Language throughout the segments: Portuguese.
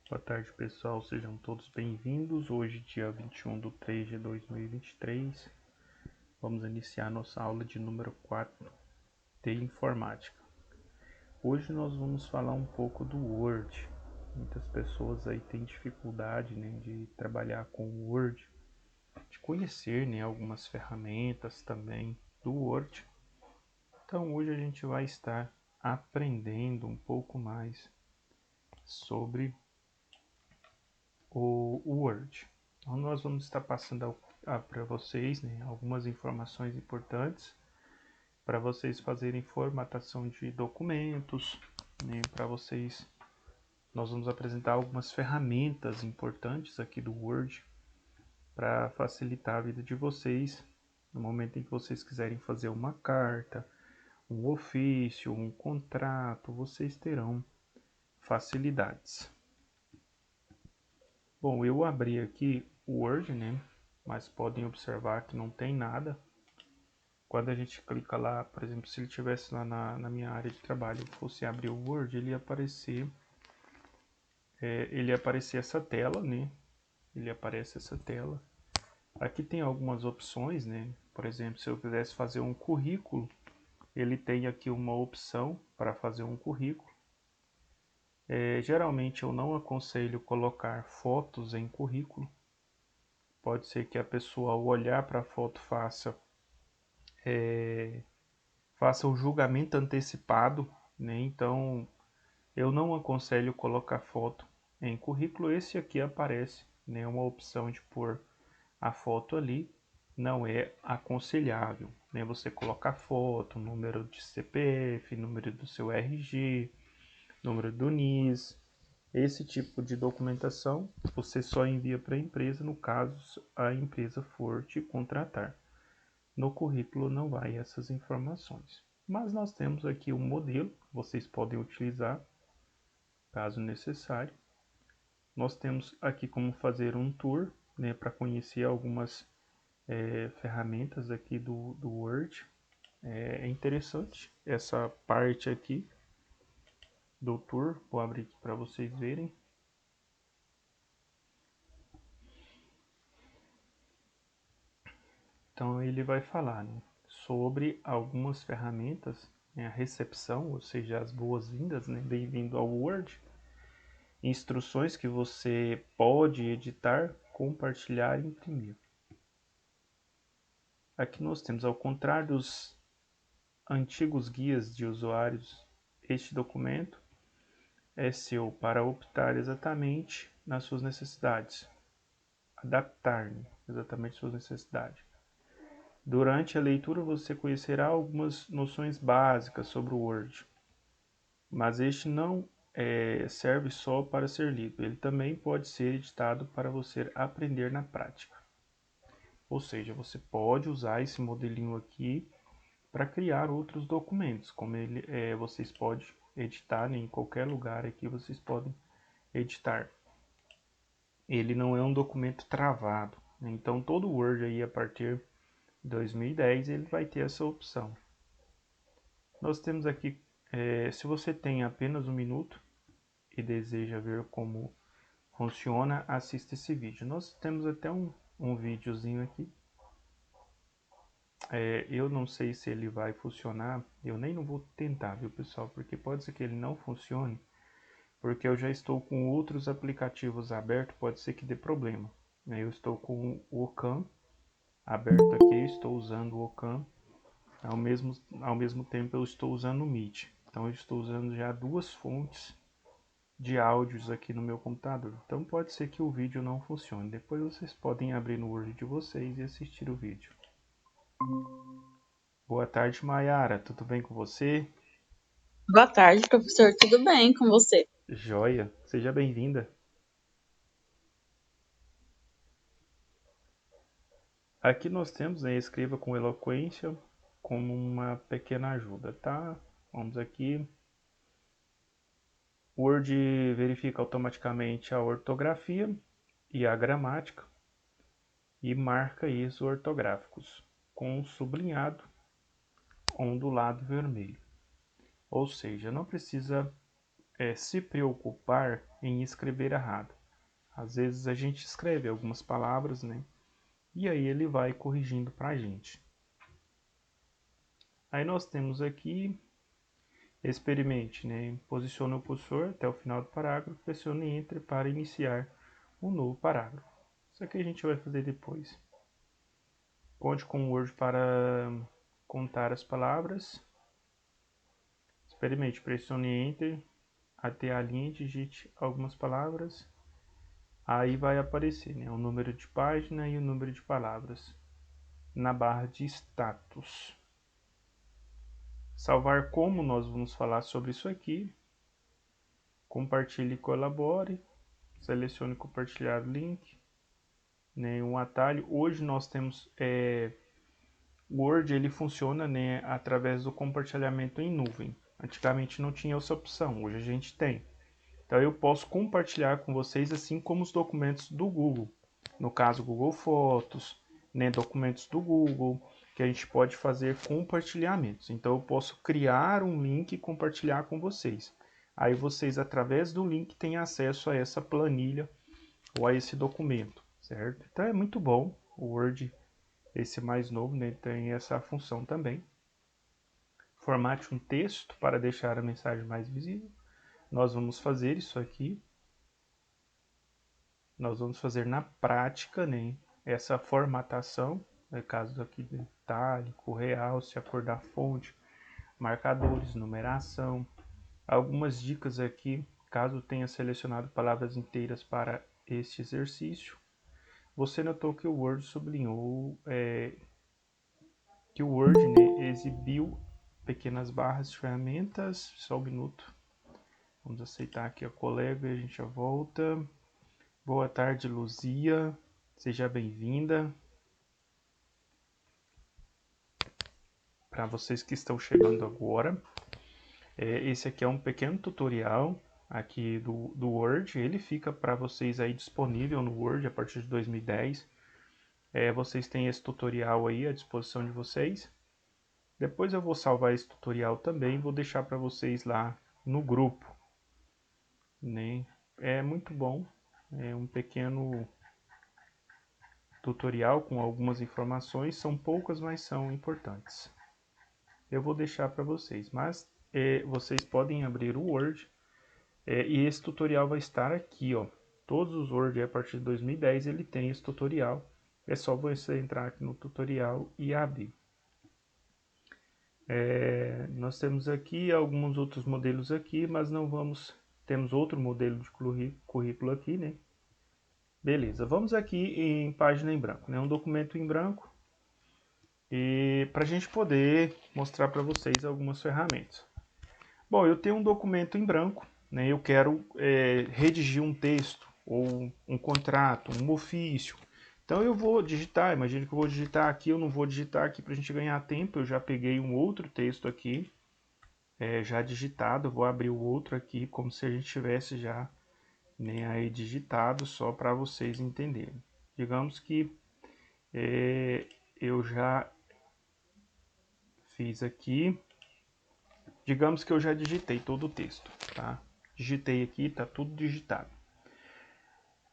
Boa tarde, pessoal. Sejam todos bem-vindos. Hoje, dia 21/3/2023, vamos iniciar nossa aula de número 4 de informática. Hoje nós vamos falar um pouco do Word. Muitas pessoas aí têm dificuldade, de trabalhar com o Word, de conhecer, algumas ferramentas também do Word. Então, hoje a gente vai estar aprendendo um pouco mais sobre o Word. Então, nós vamos estar passando para vocês, algumas informações importantes para vocês fazerem formatação de documentos, para vocês. Nós vamos apresentar algumas ferramentas importantes aqui do Word para facilitar a vida de vocês no momento em que vocês quiserem fazer uma carta, um ofício, um contrato, vocês terão facilidades. Bom, eu abri aqui o Word, mas podem observar que não tem nada. Quando a gente clica lá, por exemplo, se ele estivesse lá na minha área de trabalho, fosse abrir o Word, ele ia aparecer essa tela, Ele aparece essa tela. Aqui tem algumas opções, Por exemplo, se eu quisesse fazer um currículo, ele tem aqui uma opção para fazer um currículo. Geralmente eu não aconselho colocar fotos em currículo. Pode ser que a pessoa, ao olhar para a foto, faça o julgamento antecipado, Então, eu não aconselho colocar foto em currículo. Esse aqui aparece, uma opção de pôr a foto ali. Não é aconselhável, Você colocar foto, número de CPF, número do seu RG, número do NIS. Esse tipo de documentação você só envia para a empresa no caso a empresa for te contratar. No currículo não vai essas informações. Mas nós temos aqui um modelo que vocês podem utilizar caso necessário. Nós temos aqui como fazer um tour, para conhecer algumas ferramentas aqui do Word. É interessante essa parte aqui do tour. Vou abrir aqui para vocês verem. Então ele vai falar, sobre algumas ferramentas, a recepção, ou seja, as boas-vindas, bem-vindo ao Word. Instruções que você pode editar, compartilhar e imprimir. Aqui nós temos, ao contrário dos antigos guias de usuários, este documento é seu para optar exatamente nas suas necessidades, adaptar exatamente às suas necessidades. Durante a leitura você conhecerá algumas noções básicas sobre o Word, mas este não serve só para ser lido, ele também pode ser editado para você aprender na prática. Ou seja, você pode usar esse modelinho aqui para criar outros documentos, como vocês podem editar, em qualquer lugar aqui vocês podem editar. Ele não é um documento travado, então todo o Word aí a partir de 2010 ele vai ter essa opção. Nós temos aqui, se você tem apenas um minuto e deseja ver como funciona, assista esse vídeo. Nós temos até um videozinho aqui. Eu não sei se ele vai funcionar, eu nem não vou tentar, viu pessoal, porque pode ser que ele não funcione, porque eu já estou com outros aplicativos abertos, pode ser que dê problema. Eu estou com o Ocam aberto aqui, estou usando o Ocam, ao mesmo tempo eu estou usando o Meet. Então eu estou usando já duas fontes de áudios aqui no meu computador. Então pode ser que o vídeo não funcione. Depois vocês podem abrir no Word de vocês e assistir o vídeo. Boa tarde, Mayara. Tudo bem com você? Boa tarde, professor. Tudo bem com você? Joia. Seja bem-vinda. Aqui nós temos, escreva com eloquência como uma pequena ajuda, tá? Vamos aqui. O Word verifica automaticamente a ortografia e a gramática e marca isso ortográficos com um sublinhado ondulado vermelho. Ou seja, não precisa se preocupar em escrever errado. Às vezes a gente escreve algumas palavras, né? E aí ele vai corrigindo para a gente. Aí nós temos aqui, experimente, né? Posicione o cursor até o final do parágrafo, pressione Enter para iniciar um novo parágrafo. Isso aqui a gente vai fazer depois. Conte com o Word para contar as palavras. Experimente, pressione Enter até a linha, digite algumas palavras. Aí vai aparecer, né, o número de página e o número de palavras na barra de status. Salvar como, nós vamos falar sobre isso aqui. Compartilhe e colabore. Selecione compartilhar link. Né, um atalho. Hoje nós temos o Word, ele funciona, né, através do compartilhamento em nuvem. Antigamente não tinha essa opção, hoje a gente tem. Então eu posso compartilhar com vocês assim como os documentos do Google. No caso, Google Fotos, né, documentos do Google, que a gente pode fazer compartilhamentos. Então eu posso criar um link e compartilhar com vocês. Aí vocês, através do link, têm acesso a essa planilha ou a esse documento, certo? Então é muito bom. O Word, esse mais novo, né, tem essa função também. Formate um texto para deixar a mensagem mais visível. Nós vamos fazer isso aqui. Nós vamos fazer na prática, né, essa formatação, no caso aqui de itálico, realce, a cor da fonte, marcadores, numeração. Algumas dicas aqui, caso tenha selecionado palavras inteiras para este exercício. Você notou que o Word sublinhou, que o Word, né, exibiu pequenas barras de ferramentas. Só um minuto. Vamos aceitar aqui a colega e a gente já volta. Boa tarde, Luzia. Seja bem-vinda. Para vocês que estão chegando agora, esse aqui é um pequeno tutorial aqui do Word. Ele fica para vocês aí disponível no Word a partir de 2010. Vocês têm esse tutorial aí à disposição de vocês. Depois eu vou salvar esse tutorial também, vou deixar para vocês lá no grupo, né? É muito bom, é um pequeno tutorial com algumas informações, são poucas, mas são importantes. Eu vou deixar para vocês, mas vocês podem abrir o Word e esse tutorial vai estar aqui, ó. Todos os Word a partir de 2010 ele tem esse tutorial. É só você entrar aqui no tutorial e abrir. Nós temos aqui alguns outros modelos aqui, mas não vamos... Temos outro modelo de currículo aqui, né? Beleza, vamos aqui em página em branco, né? Um documento em branco. E para a gente poder mostrar para vocês algumas ferramentas. Bom, eu tenho um documento em branco, né? Eu quero redigir um texto, ou um contrato, um ofício. Então eu vou digitar, imagine que eu vou digitar aqui, eu não vou digitar aqui para a gente ganhar tempo, eu já peguei um outro texto aqui, já digitado, vou abrir o outro aqui, como se a gente tivesse já, né, aí digitado, só para vocês entenderem. Digamos que eu já fiz aqui, digamos que eu já digitei todo o texto, tá? Digitei aqui, tá tudo digitado.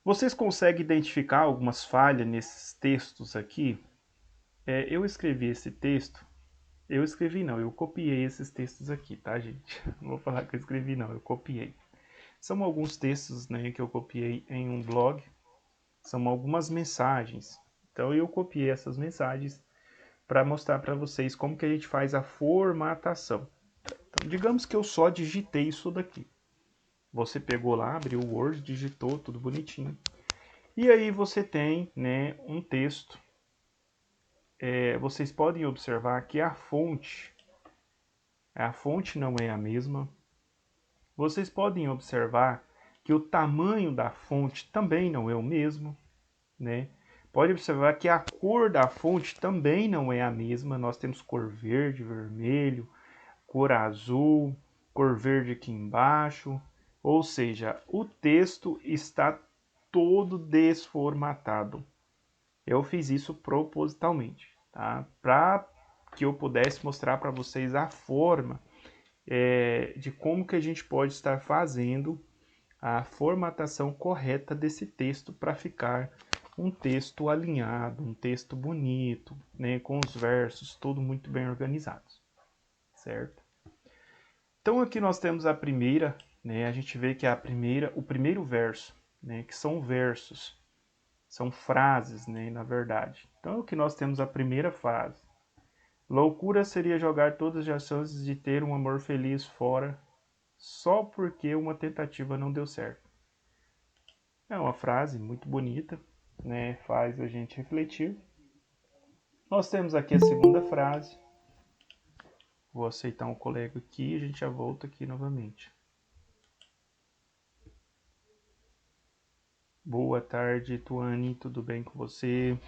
Vocês conseguem identificar algumas falhas nesses textos aqui? Eu escrevi esse texto, eu copiei esses textos aqui, tá, gente? Não vou falar que eu escrevi não, eu copiei. São alguns textos, né, que eu copiei em um blog, são algumas mensagens. Então eu copiei essas mensagens para mostrar para vocês como que a gente faz a formatação. Então, digamos que eu só digitei isso daqui. Você pegou lá, abriu o Word, digitou, tudo bonitinho. E aí você tem, né, um texto. Vocês podem observar que a fonte não é a mesma. Vocês podem observar que o tamanho da fonte também não é o mesmo, né? Pode observar que a cor da fonte também não é a mesma. Nós temos cor verde, vermelho, cor azul, cor verde aqui embaixo. Ou seja, o texto está todo desformatado. Eu fiz isso propositalmente, tá? Para que eu pudesse mostrar para vocês a forma de como que a gente pode estar fazendo a formatação correta desse texto para ficar um texto alinhado, um texto bonito, né, com os versos todos muito bem organizados, certo? Então aqui nós temos a primeira, né, a gente vê que o primeiro verso, né, que são versos, são frases, né, na verdade. Então aqui nós temos a primeira frase. Loucura seria jogar todas as chances de ter um amor feliz fora só porque uma tentativa não deu certo. É uma frase muito bonita, né? Faz a gente refletir. Nós temos aqui a segunda frase. Vou aceitar um colega aqui e a gente já volta aqui novamente. Boa tarde, Tuane, tudo bem com você?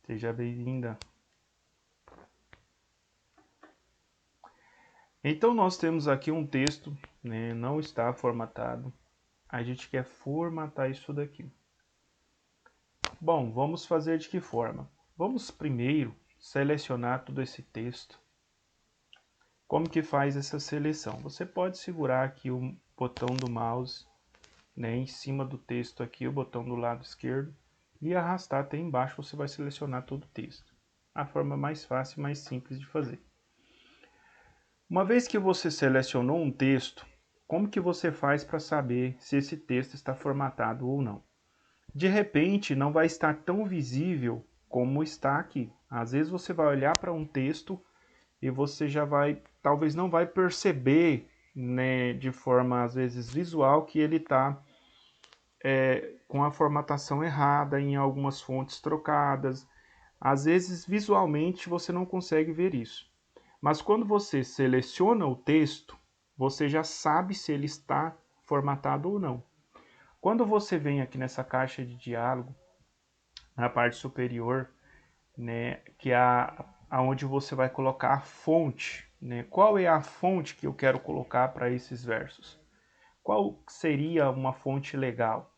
Seja bem-vinda. Então nós temos aqui um texto, né? Não está formatado. A gente quer formatar isso daqui. Bom, vamos fazer de que forma? Vamos primeiro selecionar todo esse texto. Como que faz essa seleção? Você pode segurar aqui o botão do mouse, né, em cima do texto aqui, o botão do lado esquerdo, e arrastar até embaixo, você vai selecionar todo o texto. A forma mais fácil e mais simples de fazer. Uma vez que você selecionou um texto, como que você faz para saber se esse texto está formatado ou não? De repente, não vai estar tão visível como está aqui. Às vezes você vai olhar para um texto e você já vai, talvez não vai perceber, né, de forma às vezes visual, que ele está com a formatação errada, em algumas fontes trocadas. Às vezes visualmente você não consegue ver isso. Mas quando você seleciona o texto, você já sabe se ele está formatado ou não. Quando você vem aqui nessa caixa de diálogo, na parte superior, né, que é aonde você vai colocar a fonte, né? Qual é a fonte que eu quero colocar para esses versos? Qual seria uma fonte legal?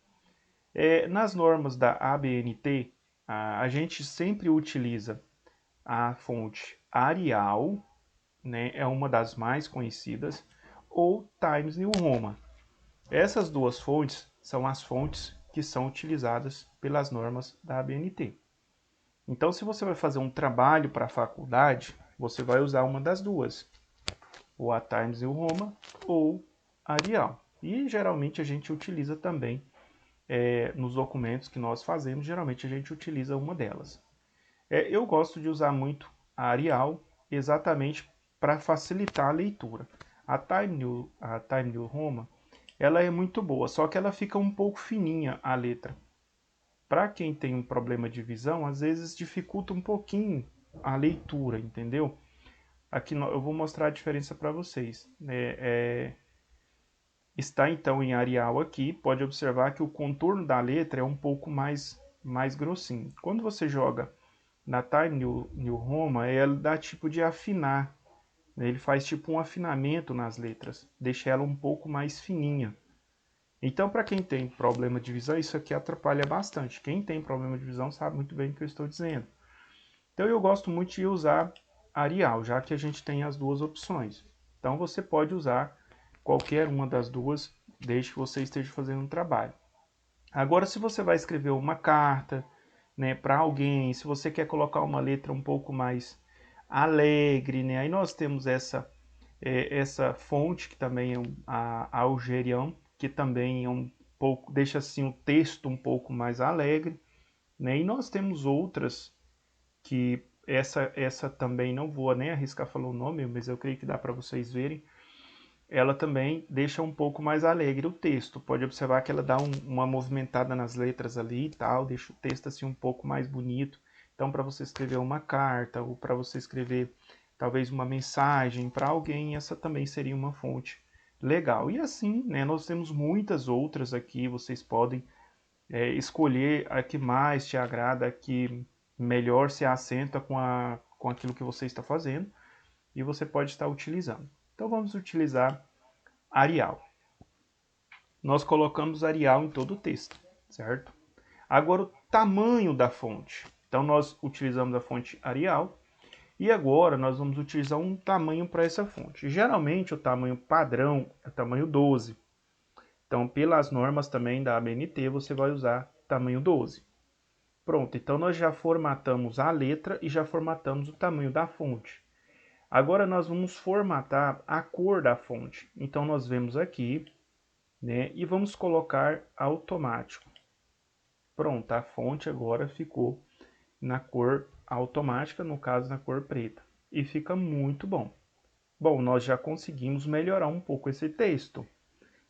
Nas normas da ABNT, a gente sempre utiliza a fonte Arial, né, é uma das mais conhecidas, ou Times New Roman. Essas duas fontes são as fontes que são utilizadas pelas normas da ABNT. Então, se você vai fazer um trabalho para a faculdade, você vai usar uma das duas, ou a Times New Roman ou a Arial. E geralmente a gente utiliza também nos documentos que nós fazemos, geralmente a gente utiliza uma delas. Eu gosto de usar muito a Arial exatamente para facilitar a leitura. A Time New Roman, ela é muito boa, só que ela fica um pouco fininha a letra. Para quem tem um problema de visão, às vezes dificulta um pouquinho a leitura, entendeu? Aqui eu vou mostrar a diferença para vocês. Está então em Arial aqui, pode observar que o contorno da letra é um pouco mais grossinho. Quando você joga na Time New Roman, ela dá tipo de afinar, né? Ele faz tipo um afinamento nas letras, deixa ela um pouco mais fininha. Então, para quem tem problema de visão, isso aqui atrapalha bastante. Quem tem problema de visão sabe muito bem o que eu estou dizendo. Então, eu gosto muito de usar Arial, já que a gente tem as duas opções. Então, você pode usar qualquer uma das duas, desde que você esteja fazendo um trabalho. Agora, se você vai escrever uma carta, né, para alguém, se você quer colocar uma letra um pouco mais alegre, né, aí nós temos essa fonte que também é a Algerian, que também é um pouco, deixa assim o texto um pouco mais alegre, né, e nós temos outras que essa também não vou nem arriscar falar o nome, mas eu creio que dá para vocês verem. Ela também deixa um pouco mais alegre o texto. Pode observar que ela dá uma movimentada nas letras ali e tal, deixa o texto assim um pouco mais bonito. Então, para você escrever uma carta ou para você escrever talvez uma mensagem para alguém, essa também seria uma fonte legal. E assim, né, nós temos muitas outras aqui. Vocês podem escolher a que mais te agrada, a que melhor se assenta com aquilo que você está fazendo e você pode estar utilizando. Então vamos utilizar Arial. Nós colocamos Arial em todo o texto, certo? Agora o tamanho da fonte. Então nós utilizamos a fonte Arial E agora nós vamos utilizar um tamanho para essa fonte. Geralmente o tamanho padrão é tamanho 12. Então, pelas normas também da ABNT, você vai usar tamanho 12. Pronto, então nós já formatamos a letra e já formatamos o tamanho da fonte. Agora nós vamos formatar a cor da fonte. Então nós vemos aqui, né, e vamos colocar automático. Pronto, a fonte agora ficou na cor automática, no caso na cor preta. E fica muito bom. Bom, nós já conseguimos melhorar um pouco esse texto,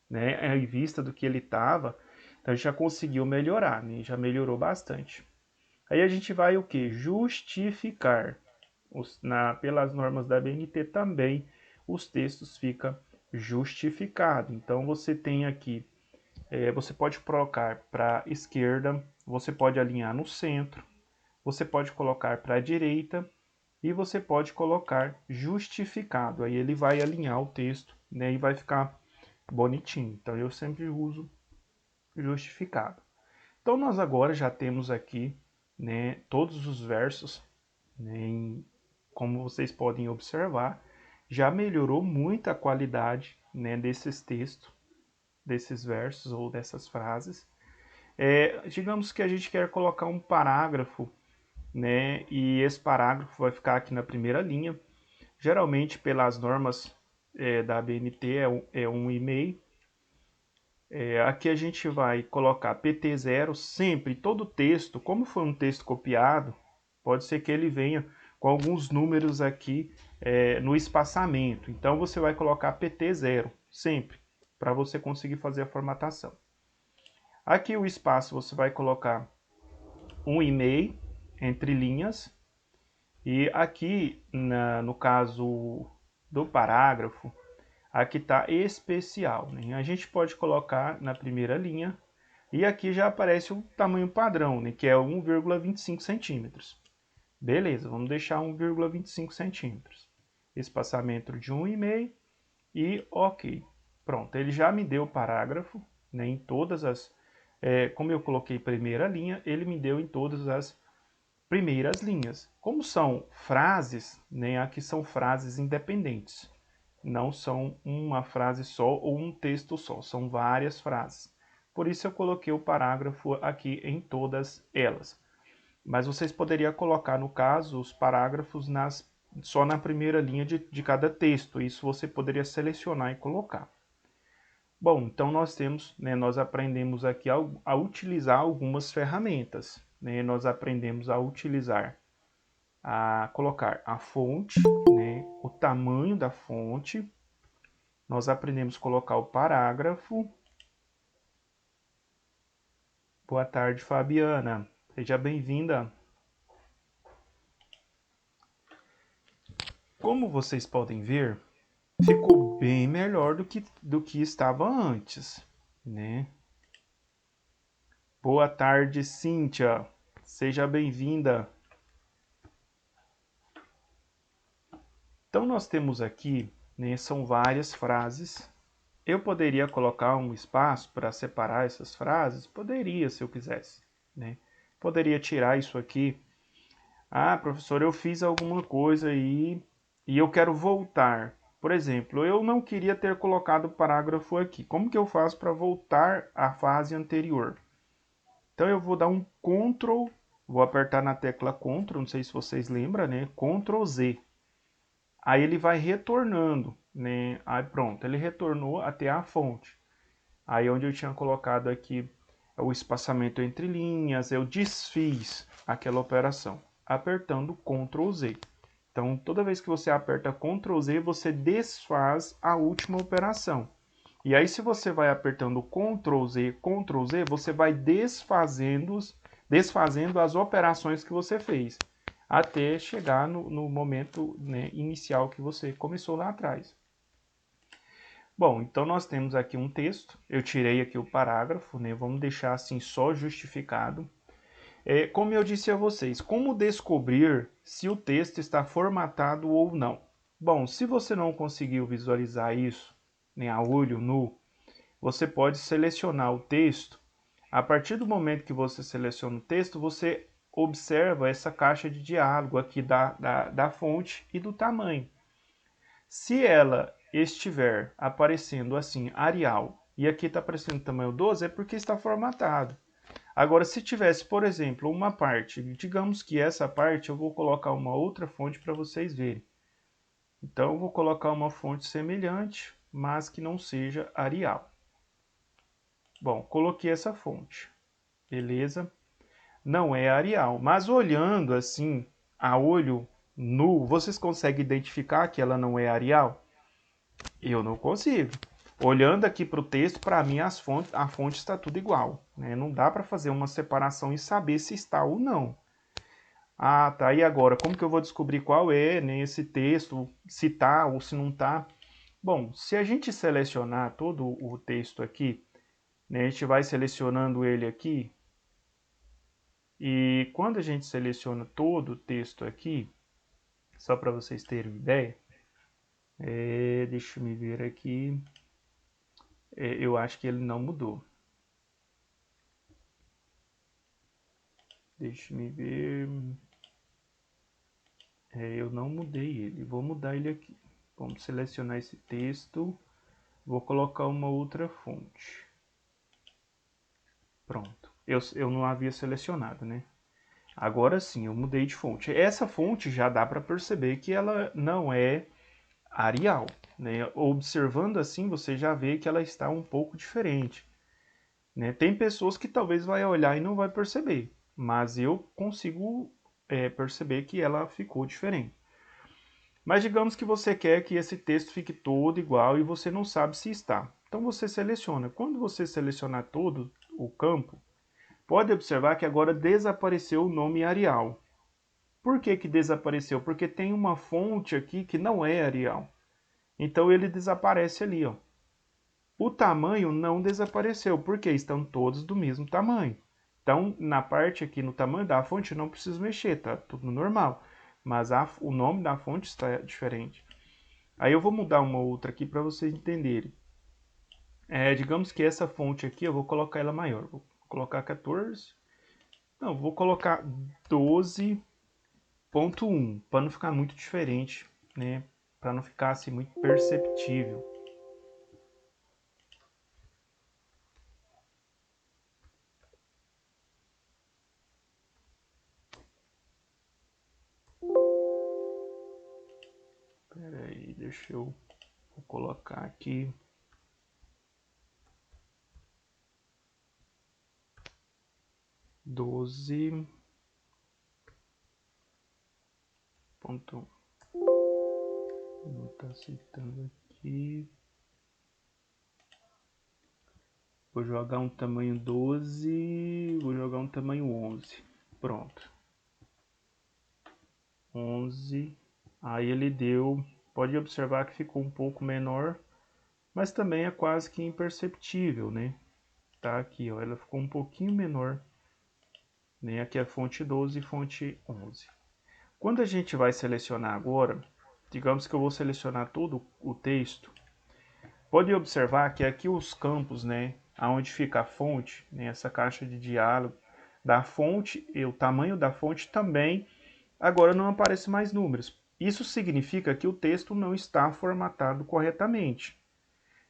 né? Em vista do que ele estava, então a gente já conseguiu melhorar, né? Já melhorou bastante. Aí a gente vai o que? Justificar. Pelas normas da BNT também os textos ficam justificados. Então você tem aqui, você pode colocar para a esquerda, você pode alinhar no centro, você pode colocar para a direita e você pode colocar justificado. Aí ele vai alinhar o texto, né, e vai ficar bonitinho. Então eu sempre uso justificado. Então nós agora já temos aqui, né, todos os versos, né, como vocês podem observar, já melhorou muito a qualidade, né, desses textos, desses versos ou dessas frases. Digamos que a gente quer colocar um parágrafo, né, e esse parágrafo vai ficar aqui na primeira linha. Geralmente, pelas normas da ABNT, é um e-mail. Aqui a gente vai colocar PT0 sempre, todo texto, como foi um texto copiado, pode ser que ele venha com alguns números aqui no espaçamento. Então você vai colocar PT0 sempre, para você conseguir fazer a formatação. Aqui o espaço você vai colocar um e-mail entre linhas. E aqui, no caso do parágrafo, aqui está especial, né? A gente pode colocar na primeira linha e aqui já aparece o tamanho padrão, né? Que é 1,25 centímetros. Beleza, vamos deixar 1,25 centímetros. Espaçamento de 1,5 e ok. Pronto, ele já me deu o parágrafo, né? Em todas as... como eu coloquei primeira linha, ele me deu em todas as primeiras linhas. Como são frases, né? Aqui são frases independentes. Não são uma frase só ou um texto só, são várias frases. Por isso eu coloquei o parágrafo aqui em todas elas. Mas vocês poderiam colocar, no caso, os parágrafos só na primeira linha de cada texto. Isso você poderia selecionar e colocar. Bom, então nós temos, né, nós aprendemos aqui a utilizar algumas ferramentas. Né? Nós aprendemos a utilizar, a colocar a fonte, né, o tamanho da fonte. Nós aprendemos a colocar o parágrafo. Boa tarde, Fabiana. Seja bem-vinda. Como vocês podem ver, ficou bem melhor do que estava antes, né? Boa tarde, Cíntia. Seja bem-vinda. Então nós temos aqui, né, são várias frases. Eu poderia colocar um espaço para separar essas frases? Poderia, se eu quisesse, né? Poderia tirar isso aqui. Ah, professor, eu fiz alguma coisa aí e eu quero voltar. Por exemplo, eu não queria ter colocado o parágrafo aqui. Como que eu faço para voltar à fase anterior? Então eu vou dar um Ctrl, vou apertar na tecla Ctrl, não sei se vocês lembram, né? Ctrl Z. Aí ele vai retornando, né? Aí pronto, ele retornou até a fonte. Aí onde eu tinha colocado aqui o espaçamento entre linhas, eu desfiz aquela operação, apertando Ctrl Z. Então, toda vez que você aperta Ctrl Z, você desfaz a última operação. E aí, se você vai apertando Ctrl Z, você vai desfazendo as operações que você fez, até chegar no momento, né, inicial que você começou lá atrás. Bom, então nós temos aqui um texto, eu tirei aqui o parágrafo, né, vamos deixar assim só justificado. Como eu disse a vocês, como descobrir se o texto está formatado ou não? Bom, se você não conseguiu visualizar isso, né, a olho nu, você pode selecionar o texto. A partir do momento que você seleciona o texto, você observa essa caixa de diálogo aqui da fonte e do tamanho. Se ela estiver aparecendo assim, Arial, e aqui está aparecendo tamanho 12, é porque está formatado. Agora, se tivesse, por exemplo, uma parte, digamos que essa parte eu vou colocar uma outra fonte para vocês verem. Então, eu vou colocar uma fonte semelhante, mas que não seja Arial. Bom, coloquei essa fonte, beleza? Não é Arial, mas olhando assim, a olho nu, vocês conseguem identificar que ela não é Arial? Eu não consigo. Olhando aqui para o texto, para mim a fonte está tudo igual, né? Não dá para fazer uma separação e saber se está ou não. Ah, tá. E agora, como que eu vou descobrir qual é, né, esse texto, se está ou se não está? Bom, se a gente selecionar todo o texto aqui, né, a gente vai selecionando ele aqui, e quando a gente seleciona todo o texto aqui, só para vocês terem uma ideia, deixa eu me ver aqui, eu acho que ele não mudou. Deixa eu me ver, eu não mudei ele, vou mudar ele aqui. Vamos selecionar esse texto, vou colocar uma outra fonte. Pronto, eu não havia selecionado, né? Agora sim, eu mudei de fonte. Essa fonte já dá para perceber que ela não é Arial, né? Observando assim, você já vê que ela está um pouco diferente, né? Tem pessoas que talvez vai olhar e não vai perceber, mas eu consigo perceber que ela ficou diferente. Mas digamos que você quer que esse texto fique todo igual e você não sabe se está. Então você seleciona. Quando você selecionar todo o campo, pode observar que agora desapareceu o nome Arial. Por que que desapareceu? Porque tem uma fonte aqui que não é Arial. Então ele desaparece ali, ó. O tamanho não desapareceu, porque estão todos do mesmo tamanho. Então, na parte aqui, no tamanho da fonte, não preciso mexer, tá tudo normal. Mas o nome da fonte está diferente. Aí eu vou mudar uma outra aqui para vocês entenderem. Digamos que essa fonte aqui, eu vou colocar ela maior. Vou colocar 14. Não, vou colocar 12.1, para não ficar muito diferente, né? Para não ficar assim muito perceptível. Espera aí, deixa eu vou colocar aqui 12.1. Não está aceitando aqui. Vou jogar um tamanho 12, vou jogar um tamanho 11. Pronto. 11. Aí ele deu, pode observar que ficou um pouco menor, mas também é quase que imperceptível, né? Tá aqui, ó, ela ficou um pouquinho menor, né? Aqui é a fonte 12 e fonte 11. Quando a gente vai selecionar agora, digamos que eu vou selecionar todo o texto, pode observar que aqui os campos, né, aonde fica a fonte, né, essa caixa de diálogo da fonte e o tamanho da fonte também, agora não aparecem mais números. Isso significa que o texto não está formatado corretamente.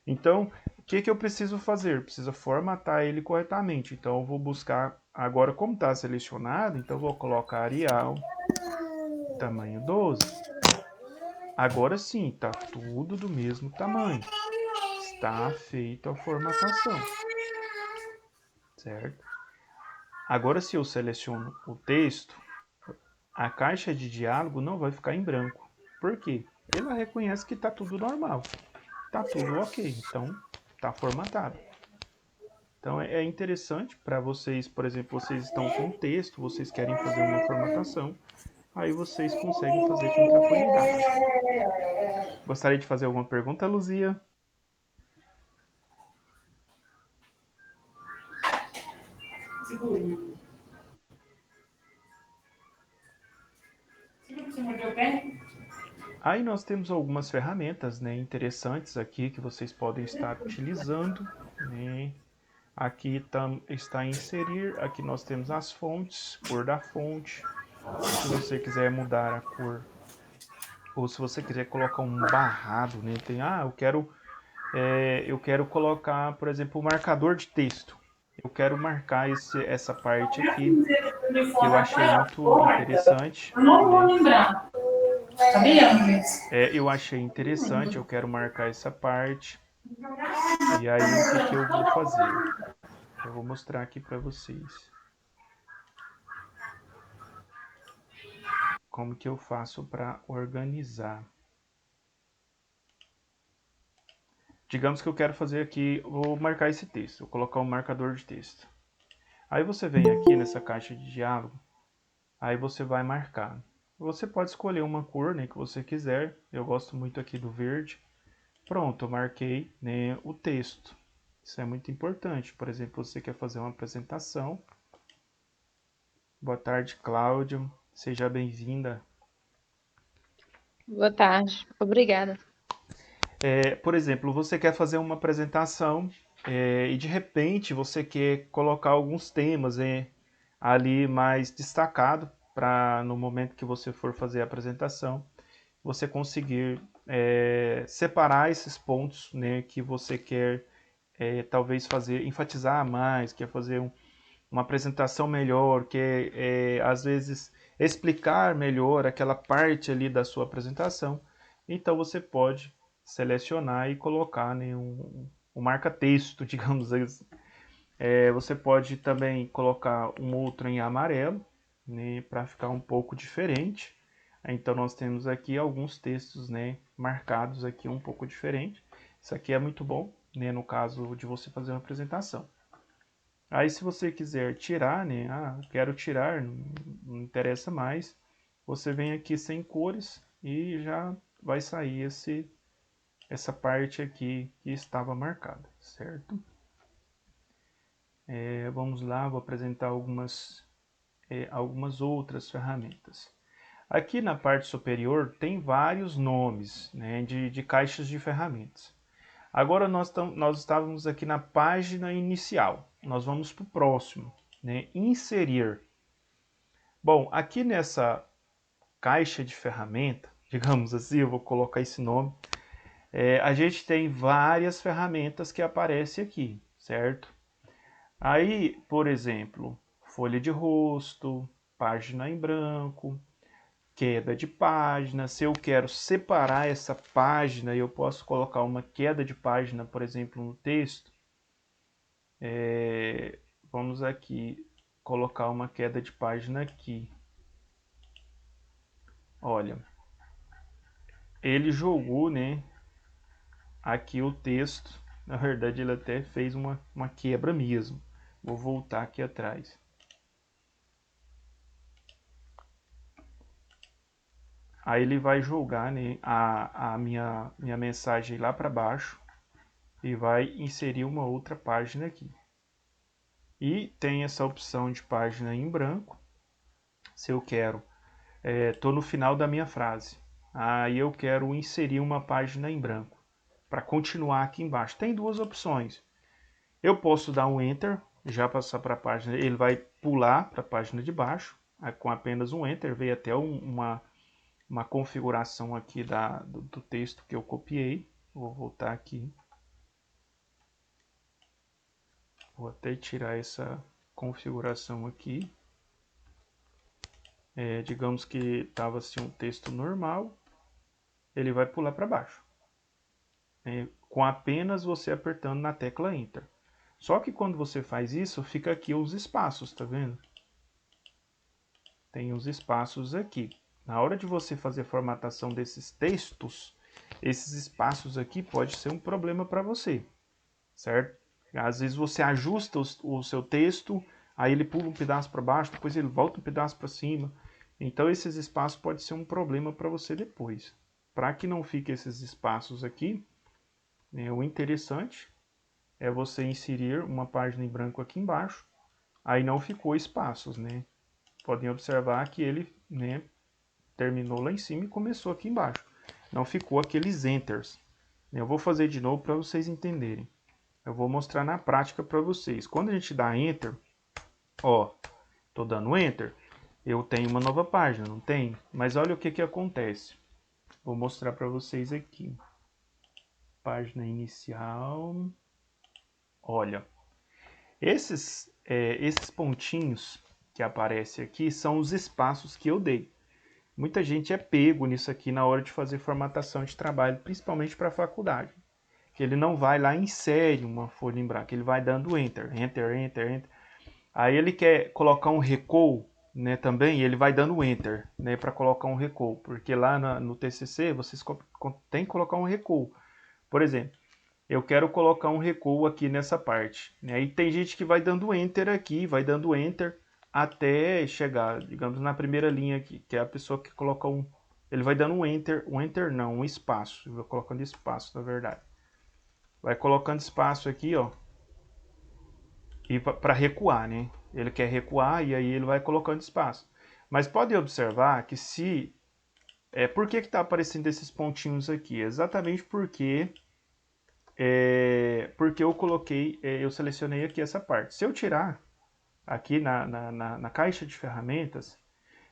Então, o que eu preciso fazer? Preciso formatar ele corretamente. Então, eu vou buscar, agora como está selecionado, então eu vou colocar Arial, tamanho 12. Agora sim, está tudo do mesmo tamanho. Está feita a formatação, certo? Agora, se eu seleciono o texto, a caixa de diálogo não vai ficar em branco. Por quê? Ela reconhece que está tudo normal, está tudo ok, então está formatado. Então é interessante para vocês, por exemplo, vocês estão com um texto, vocês querem fazer uma formatação, aí vocês conseguem fazer com tranquilidade. Gostaria de fazer alguma pergunta, Luzia? Aí nós temos algumas ferramentas, né, interessantes aqui que vocês podem estar utilizando, né? Aqui está inserir, aqui nós temos as fontes, cor da fonte. Se você quiser mudar a cor, ou se você quiser colocar um barrado, né? Eu quero colocar, por exemplo, o marcador de texto. Eu quero marcar essa parte aqui, que eu achei muito interessante, Eu não vou né? lembrar. Sabia, André? Eu achei interessante, eu quero marcar essa parte. E aí, o que eu vou fazer? Eu vou mostrar aqui para vocês. Como que eu faço para organizar. Digamos que eu quero fazer aqui, vou marcar esse texto, vou colocar um marcador de texto. Aí você vem aqui nessa caixa de diálogo, aí você vai marcar. Você pode escolher uma cor, né, que você quiser. Eu gosto muito aqui do verde. Pronto, eu marquei, né, o texto. Isso é muito importante. Por exemplo, você quer fazer uma apresentação. Boa tarde, Cláudia. Seja bem-vinda. Boa tarde, obrigada. Por exemplo, você quer fazer uma apresentação e de repente você quer colocar alguns temas ali mais destacado para no momento que você for fazer a apresentação, você conseguir separar esses pontos, né, que você quer talvez fazer, enfatizar mais, quer fazer uma apresentação melhor, quer às vezes explicar melhor aquela parte ali da sua apresentação. Então você pode selecionar e colocar, né, um marca-texto, digamos assim. Você pode também colocar um outro em amarelo, né, para ficar um pouco diferente. Então nós temos aqui alguns textos, né, marcados aqui um pouco diferente. Isso aqui é muito bom, né, no caso de você fazer uma apresentação. Aí se você quiser tirar, né, quero tirar, não interessa mais, você vem aqui sem cores e já vai sair essa parte aqui que estava marcada, certo? Vamos lá, vou apresentar algumas outras ferramentas. Aqui na parte superior tem vários nomes, né, de caixas de ferramentas. Agora nós estávamos aqui na página inicial. Nós vamos para o próximo, né, inserir. Bom, aqui nessa caixa de ferramenta, digamos assim, eu vou colocar esse nome, a gente tem várias ferramentas que aparecem aqui, certo? Aí, por exemplo, folha de rosto, página em branco, queda de página. Se eu quero separar essa página, eu posso colocar uma queda de página, por exemplo, no texto. Vamos aqui colocar uma queda de página aqui. Olha, ele jogou, né, aqui o texto. Na verdade, ele até fez uma quebra mesmo. Vou voltar aqui atrás. Aí ele vai jogar, né, a minha mensagem lá para baixo e vai inserir uma outra página aqui. E tem essa opção de página em branco. Se eu quero, estou no final da minha frase. Aí eu quero inserir uma página em branco para continuar aqui embaixo. Tem duas opções. Eu posso dar um Enter, já passar para a página, ele vai pular para a página de baixo, com apenas um Enter, veio até uma configuração aqui do texto que eu copiei. Vou voltar aqui. Vou até tirar essa configuração aqui. Digamos que estava assim um texto normal, ele vai pular para baixo, com apenas você apertando na tecla Enter. Só que quando você faz isso, fica aqui os espaços, tá vendo? Tem os espaços aqui. Na hora de você fazer a formatação desses textos, esses espaços aqui pode ser um problema para você, certo? Às vezes você ajusta o seu texto, aí ele pula um pedaço para baixo, depois ele volta um pedaço para cima. Então esses espaços podem ser um problema para você depois. Para que não fique esses espaços aqui, né, o interessante é você inserir uma página em branco aqui embaixo. Aí não ficou espaços, né? Podem observar que ele, né, terminou lá em cima e começou aqui embaixo. Não ficou aqueles enters. Eu vou fazer de novo para vocês entenderem. Eu vou mostrar na prática para vocês. Quando a gente dá Enter, ó, tô dando Enter, eu tenho uma nova página, não tem? Mas olha o que que acontece. Vou mostrar para vocês aqui. Página inicial. Olha, esses pontinhos que aparecem aqui são os espaços que eu dei. Muita gente é pego nisso aqui na hora de fazer formatação de trabalho, principalmente para a faculdade. Que ele não vai lá e insere uma folha em branco, ele vai dando Enter, Enter, Enter, Enter. Aí ele quer colocar um recuo, né, também, ele vai dando Enter, né, para colocar um recuo, porque lá no TCC vocês têm que colocar um recuo. Por exemplo, eu quero colocar um recuo aqui nessa parte, né, e tem gente que vai dando Enter aqui, vai dando Enter até chegar, digamos, na primeira linha aqui, que é a pessoa que coloca ele vai dando um Enter não, um espaço, eu vou colocando espaço, na verdade. Vai colocando espaço aqui, ó, e para recuar, né? Ele quer recuar e aí ele vai colocando espaço. Mas pode observar que se... por que está aparecendo esses pontinhos aqui? Exatamente porque eu coloquei, eu selecionei aqui essa parte. Se eu tirar aqui na caixa de ferramentas,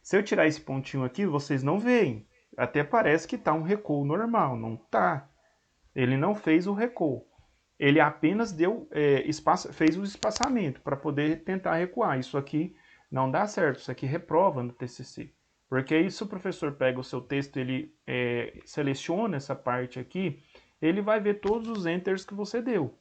se eu tirar esse pontinho aqui, vocês não veem. Até parece que está um recuo normal, não está. Ele não fez o recuo. Ele apenas fez o espaçamento para poder tentar recuar. Isso aqui não dá certo, isso aqui reprova no TCC. Porque aí se o professor pega o seu texto, ele seleciona essa parte aqui, ele vai ver todos os enters que você deu.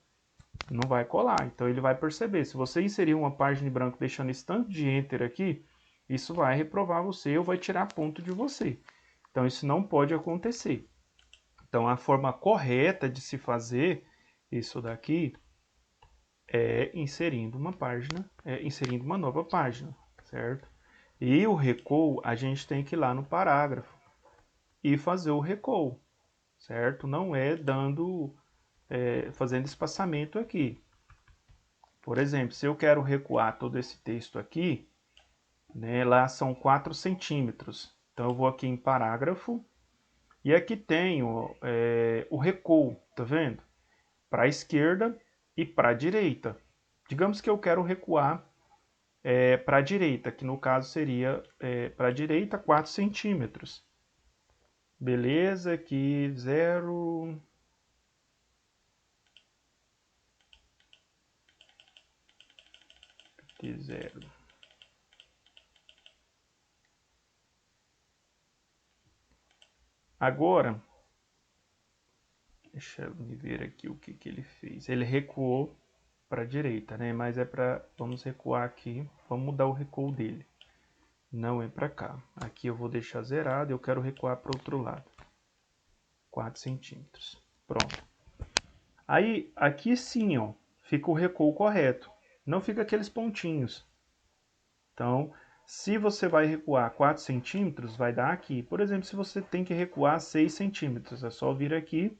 Não vai colar, então ele vai perceber. Se você inserir uma página em branco deixando esse tanto de enter aqui, isso vai reprovar você ou vai tirar ponto de você. Então isso não pode acontecer. Então a forma correta de se fazer isso daqui é inserindo uma página, inserindo uma nova página, certo? E o recuo, a gente tem que ir lá no parágrafo e fazer o recuo, certo? Não é fazendo espaçamento aqui. Por exemplo, se eu quero recuar todo esse texto aqui, né, lá são 4 centímetros. Então eu vou aqui em parágrafo e aqui tenho o recuo, tá vendo? Para a esquerda e para a direita. Digamos que eu quero recuar para a direita, que no caso seria para a direita 4 centímetros. Beleza, aqui 0. Aqui 0. Agora, deixa eu ver aqui o que, que ele fez. Ele recuou para a direita, né? Mas vamos recuar aqui. Vamos mudar o recuo dele. Não é para cá. Aqui eu vou deixar zerado. Eu quero recuar para o outro lado. 4 centímetros. Pronto. Aí, aqui sim, ó, fica o recuo correto. Não fica aqueles pontinhos. Então, se você vai recuar 4 centímetros, vai dar aqui. Por exemplo, se você tem que recuar 6 centímetros, é só vir aqui,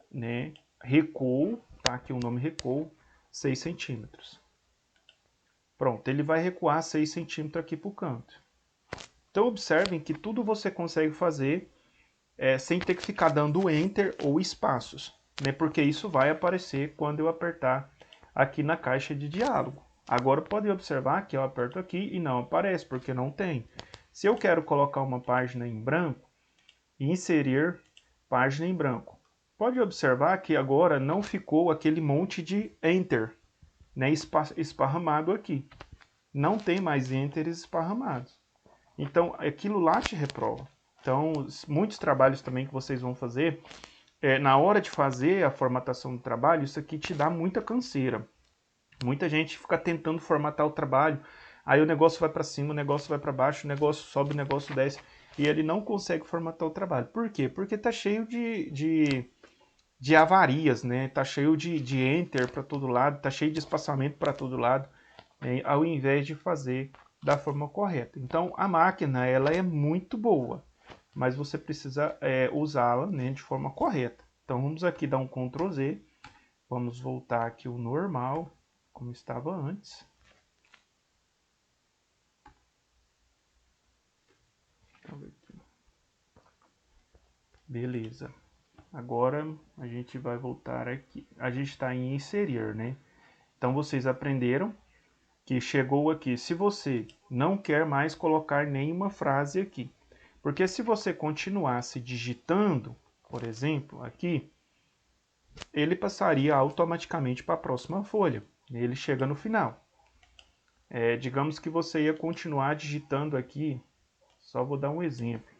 né? Recuo, tá aqui o nome recuo, 6 centímetros. Pronto, ele vai recuar 6 centímetros aqui para o canto. Então, observem que tudo você consegue fazer sem ter que ficar dando Enter ou espaços, né? Porque isso vai aparecer quando eu apertar aqui na caixa de diálogo. Agora pode observar que eu aperto aqui e não aparece, porque não tem. Se eu quero colocar uma página em branco, inserir página em branco. Pode observar que agora não ficou aquele monte de Enter, né, esparramado aqui. Não tem mais Enters esparramados. Então, aquilo lá te reprova. Então, muitos trabalhos também que vocês vão fazer, na hora de fazer a formatação do trabalho, isso aqui te dá muita canseira. Muita gente fica tentando formatar o trabalho, aí o negócio vai para cima, o negócio vai para baixo, o negócio sobe, o negócio desce, e ele não consegue formatar o trabalho. Por quê? Porque tá cheio de avarias, né? Tá cheio de enter para todo lado, tá cheio de espaçamento para todo lado, né? Ao invés de fazer da forma correta. Então a máquina ela é muito boa, mas você precisa usá-la, né, de forma correta. Então vamos aqui dar um Ctrl Z, vamos voltar aqui o normal, como estava antes. Beleza. Agora a gente vai voltar aqui. A gente está em inserir, né? Então vocês aprenderam que chegou aqui. Se você não quer mais colocar nenhuma frase aqui, porque se você continuasse digitando, por exemplo, aqui, ele passaria automaticamente para a próxima folha. Ele chega no final. Digamos que você ia continuar digitando aqui, só vou dar um exemplo.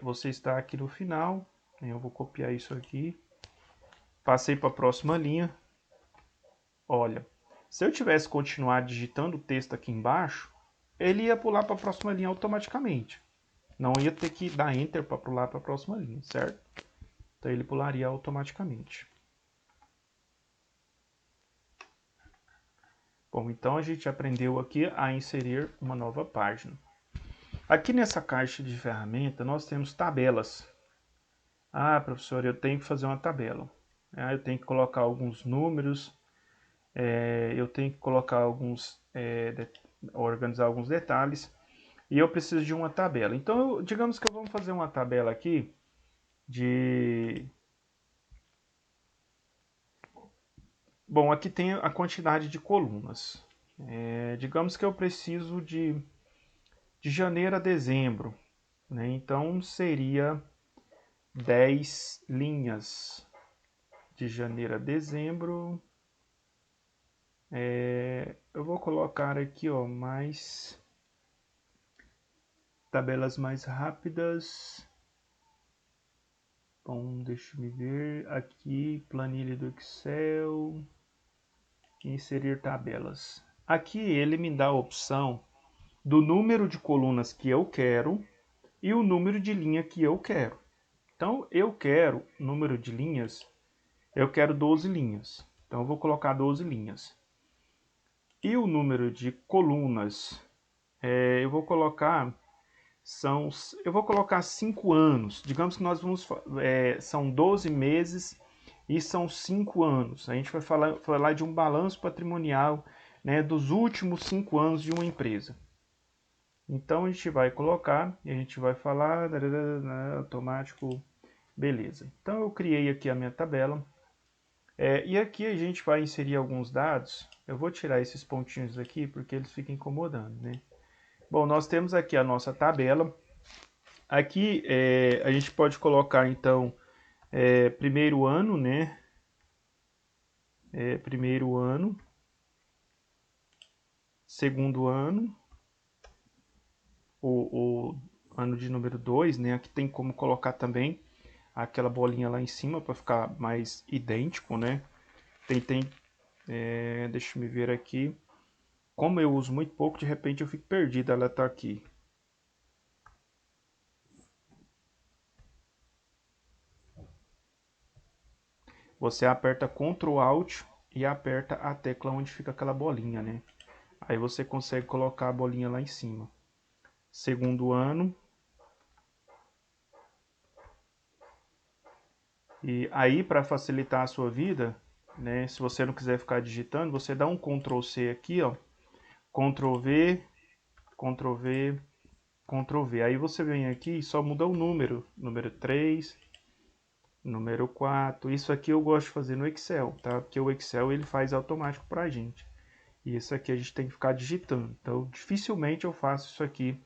Você está aqui no final, eu vou copiar isso aqui, passei para a próxima linha. Olha, se eu tivesse continuado digitando o texto aqui embaixo, ele ia pular para a próxima linha automaticamente. Não ia ter que dar Enter para pular para a próxima linha, certo? Então ele pularia automaticamente. Bom, então a gente aprendeu aqui a inserir uma nova página. Aqui nessa caixa de ferramenta nós temos tabelas. Ah, professor, eu tenho que fazer uma tabela. Eu tenho que colocar alguns números, eu tenho que colocar organizar alguns detalhes, e eu preciso de uma tabela. Então, digamos que vamos fazer uma tabela aqui de... Bom, aqui tem a quantidade de colunas. Digamos que eu preciso de janeiro a dezembro, né? Então seria 10 linhas de janeiro a dezembro. Eu vou colocar aqui, ó, mais tabelas mais rápidas. Bom, deixa eu ver aqui, planilha do Excel, inserir tabelas. Aqui ele me dá a opção do número de colunas que eu quero e o número de linha que eu quero. Então, eu quero número de linhas, eu quero 12 linhas. Então, eu vou colocar 12 linhas. E o número de colunas, eu vou colocar 5 anos. Digamos que nós vamos são 12 meses e são 5 anos. A gente vai falar de um balanço patrimonial, né, dos últimos 5 anos de uma empresa. Então a gente vai colocar e a gente vai falar automático, beleza. Então eu criei aqui a minha tabela. E aqui a gente vai inserir alguns dados. Eu vou tirar esses pontinhos aqui porque eles ficam incomodando, né? Bom, nós temos aqui a nossa tabela. Aqui a gente pode colocar então primeiro ano, né? Primeiro ano, segundo ano, o ano de número 2, né? Aqui tem como colocar também aquela bolinha lá em cima para ficar mais idêntico, né? Deixa eu me ver aqui. Como eu uso muito pouco, de repente eu fico perdido. Ela tá aqui. Você aperta Ctrl Alt e aperta a tecla onde fica aquela bolinha, né? Aí você consegue colocar a bolinha lá em cima. Segundo ano. E aí, para facilitar a sua vida, né? Se você não quiser ficar digitando, você dá um Ctrl C aqui, ó. Ctrl V, Ctrl V, Ctrl V. Aí você vem aqui e só muda o número. Número 3, número 4. Isso aqui eu gosto de fazer no Excel, tá? Porque o Excel ele faz automático pra gente. E isso aqui a gente tem que ficar digitando. Então, dificilmente eu faço isso aqui.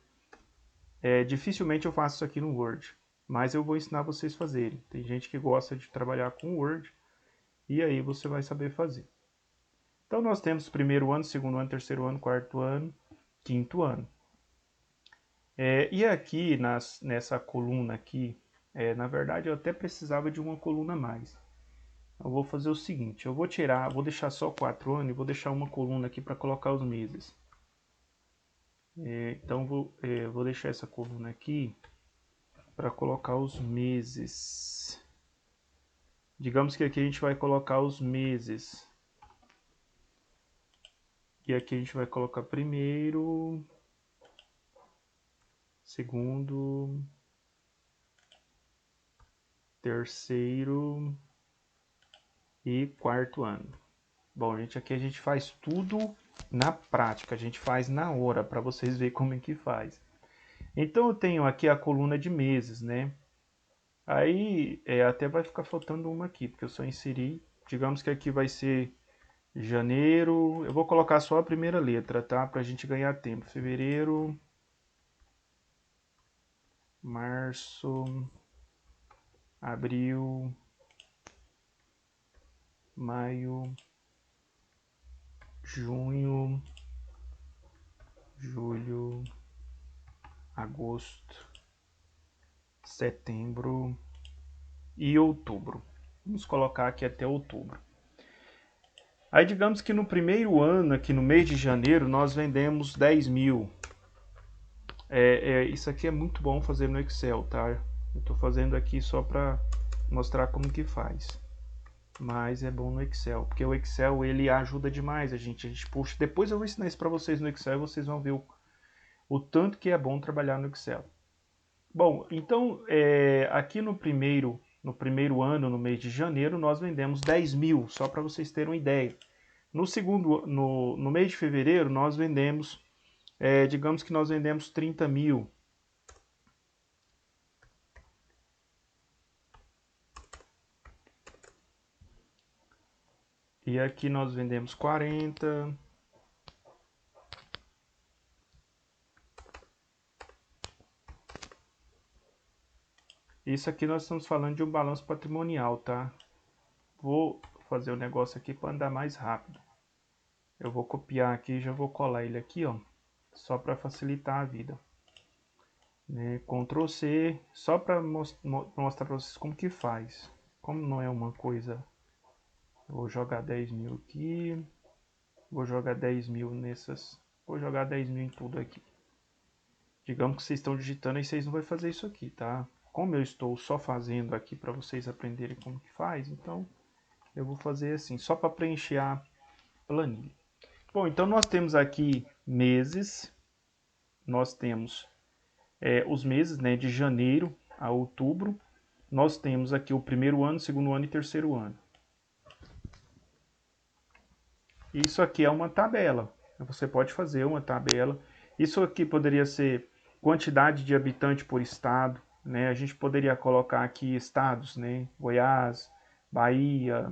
Dificilmente eu faço isso aqui no Word. Mas eu vou ensinar vocês a fazerem. Tem gente que gosta de trabalhar com Word. E aí você vai saber fazer. Então nós temos primeiro ano, segundo ano, terceiro ano, quarto ano, quinto ano. E aqui nessa coluna aqui, na verdade eu até precisava de uma coluna a mais. Eu vou fazer o seguinte, vou deixar só 4 anos e vou deixar uma coluna aqui para colocar os meses. Então vou deixar essa coluna aqui para colocar os meses. Digamos que aqui a gente vai colocar os meses. E aqui a gente vai colocar primeiro, segundo, terceiro e quarto ano. Bom, gente, aqui a gente faz tudo na prática, a gente faz na hora, para vocês verem como é que faz. Então eu tenho aqui a coluna de meses, né? Aí até vai ficar faltando uma aqui, porque eu só inseri. Digamos que aqui vai ser janeiro. Eu vou colocar só a primeira letra, tá? Pra gente ganhar tempo. Fevereiro, março, abril, maio, junho, julho, agosto, setembro e outubro. Vamos colocar aqui até outubro. Aí digamos que no primeiro ano, aqui no mês de janeiro, nós vendemos 10 mil. Isso aqui é muito bom fazer no Excel, tá? Eu estou fazendo aqui só para mostrar como que faz. Mas é bom no Excel, porque o Excel ele ajuda demais a gente puxa. Depois eu vou ensinar isso para vocês no Excel e vocês vão ver o tanto que é bom trabalhar no Excel. Bom, então aqui no primeiro ano, no mês de janeiro, nós vendemos 10 mil, só para vocês terem uma ideia. No mês de fevereiro, nós vendemos, digamos que nós vendemos 30 mil. E aqui nós vendemos 40. Isso aqui nós estamos falando de um balanço patrimonial, tá? Vou fazer o negócio aqui para andar mais rápido. Eu vou copiar aqui e já vou colar ele aqui, ó. Só para facilitar a vida. Né? Ctrl C, só para mostrar para vocês como que faz. Como não é uma coisa... Vou jogar 10 mil aqui. Vou jogar 10 mil nessas... Vou jogar 10 mil em tudo aqui. Digamos que vocês estão digitando e vocês não vão fazer isso aqui, tá? Como eu estou só fazendo aqui para vocês aprenderem como que faz, então eu vou fazer assim, só para preencher a planilha. Bom, então nós temos aqui meses, nós temos os meses, né, de janeiro a outubro, nós temos aqui o primeiro ano, segundo ano e terceiro ano. Isso aqui é uma tabela, você pode fazer uma tabela. Isso aqui poderia ser quantidade de habitante por estado, né? A gente poderia colocar aqui estados, né? Goiás, Bahia,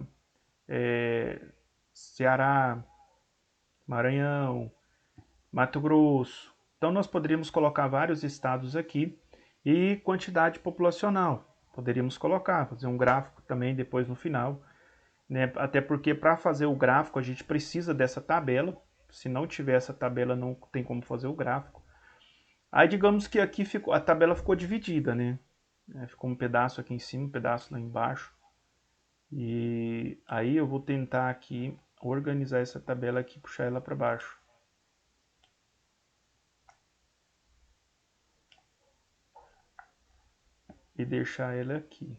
Ceará, Maranhão, Mato Grosso. Então nós poderíamos colocar vários estados aqui e quantidade populacional. Poderíamos colocar, fazer um gráfico também depois no final, né? Até porque para fazer o gráfico a gente precisa dessa tabela. Se não tiver essa tabela não tem como fazer o gráfico. Aí digamos que aqui a tabela ficou dividida, né? Ficou um pedaço aqui em cima, um pedaço lá embaixo. E aí eu vou tentar aqui organizar essa tabela aqui, puxar ela para baixo. E deixar ela aqui.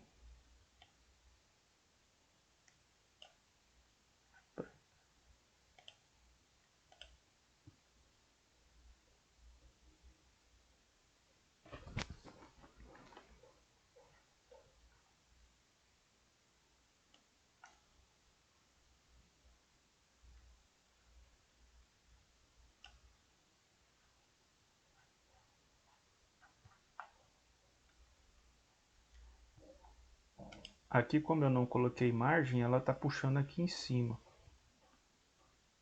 Aqui, como eu não coloquei margem, ela está puxando aqui em cima.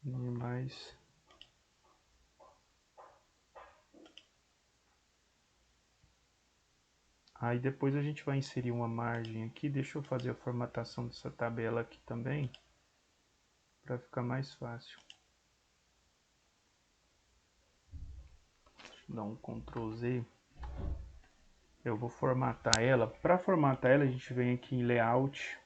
Mas... Aí depois a gente vai inserir uma margem aqui. Deixa eu fazer a formatação dessa tabela aqui também, para ficar mais fácil. Deixa eu dar um Ctrl Z. Eu vou formatar ela. Para formatar ela, a gente vem aqui em Layout.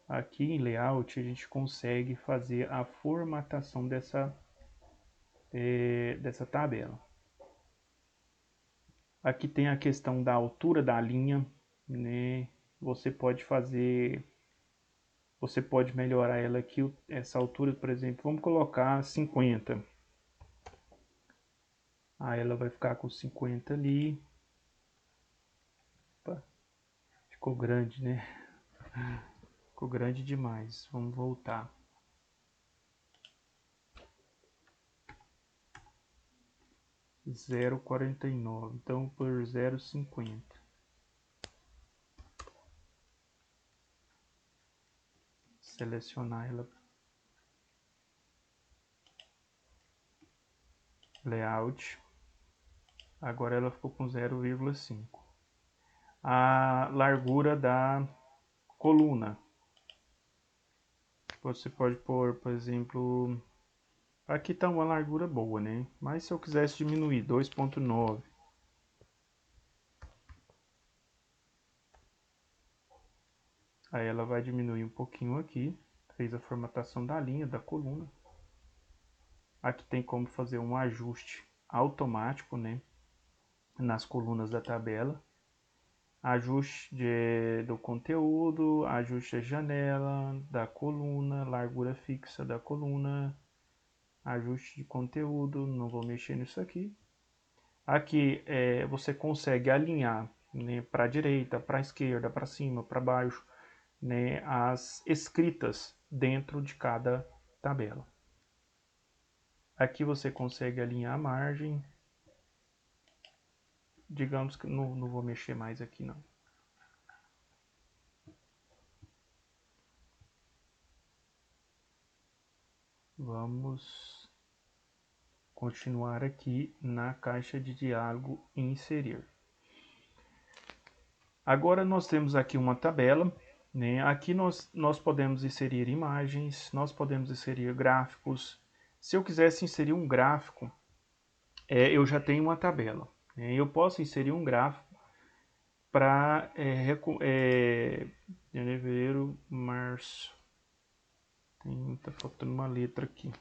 Aqui em Layout, a gente consegue fazer a formatação dessa tabela. Aqui tem a questão da altura da linha, né? Você pode melhorar ela aqui, essa altura, por exemplo, vamos colocar 50. Aí ela vai ficar com 50 ali. Opa, ficou grande, né? Ficou grande demais. Vamos voltar. Zero 49. Então por 0,50. selecionar ela, layout, agora ela ficou com 0,5. A largura da coluna, você pode pôr, por exemplo, aqui está uma largura boa, né? Mas se eu quisesse diminuir, 2,9. Aí ela vai diminuir um pouquinho aqui, fez a formatação da linha, da coluna. Aqui tem como fazer um ajuste automático, né, nas colunas da tabela. Ajuste do conteúdo, ajuste da janela, da coluna, largura fixa da coluna, ajuste de conteúdo, não vou mexer nisso aqui. Aqui você consegue alinhar, né, para a direita, para a esquerda, para cima, para baixo, né, as escritas dentro de cada tabela. Aqui você consegue alinhar a margem. Digamos que não vou mexer mais aqui não. Vamos continuar aqui na caixa de diálogo e inserir. Agora nós temos aqui uma tabela, né? Aqui nós podemos inserir imagens, nós podemos inserir gráficos. Se eu quisesse inserir um gráfico, eu já tenho uma tabela, né? Eu posso inserir um gráfico para janeiro, março. Tá faltando uma letra aqui.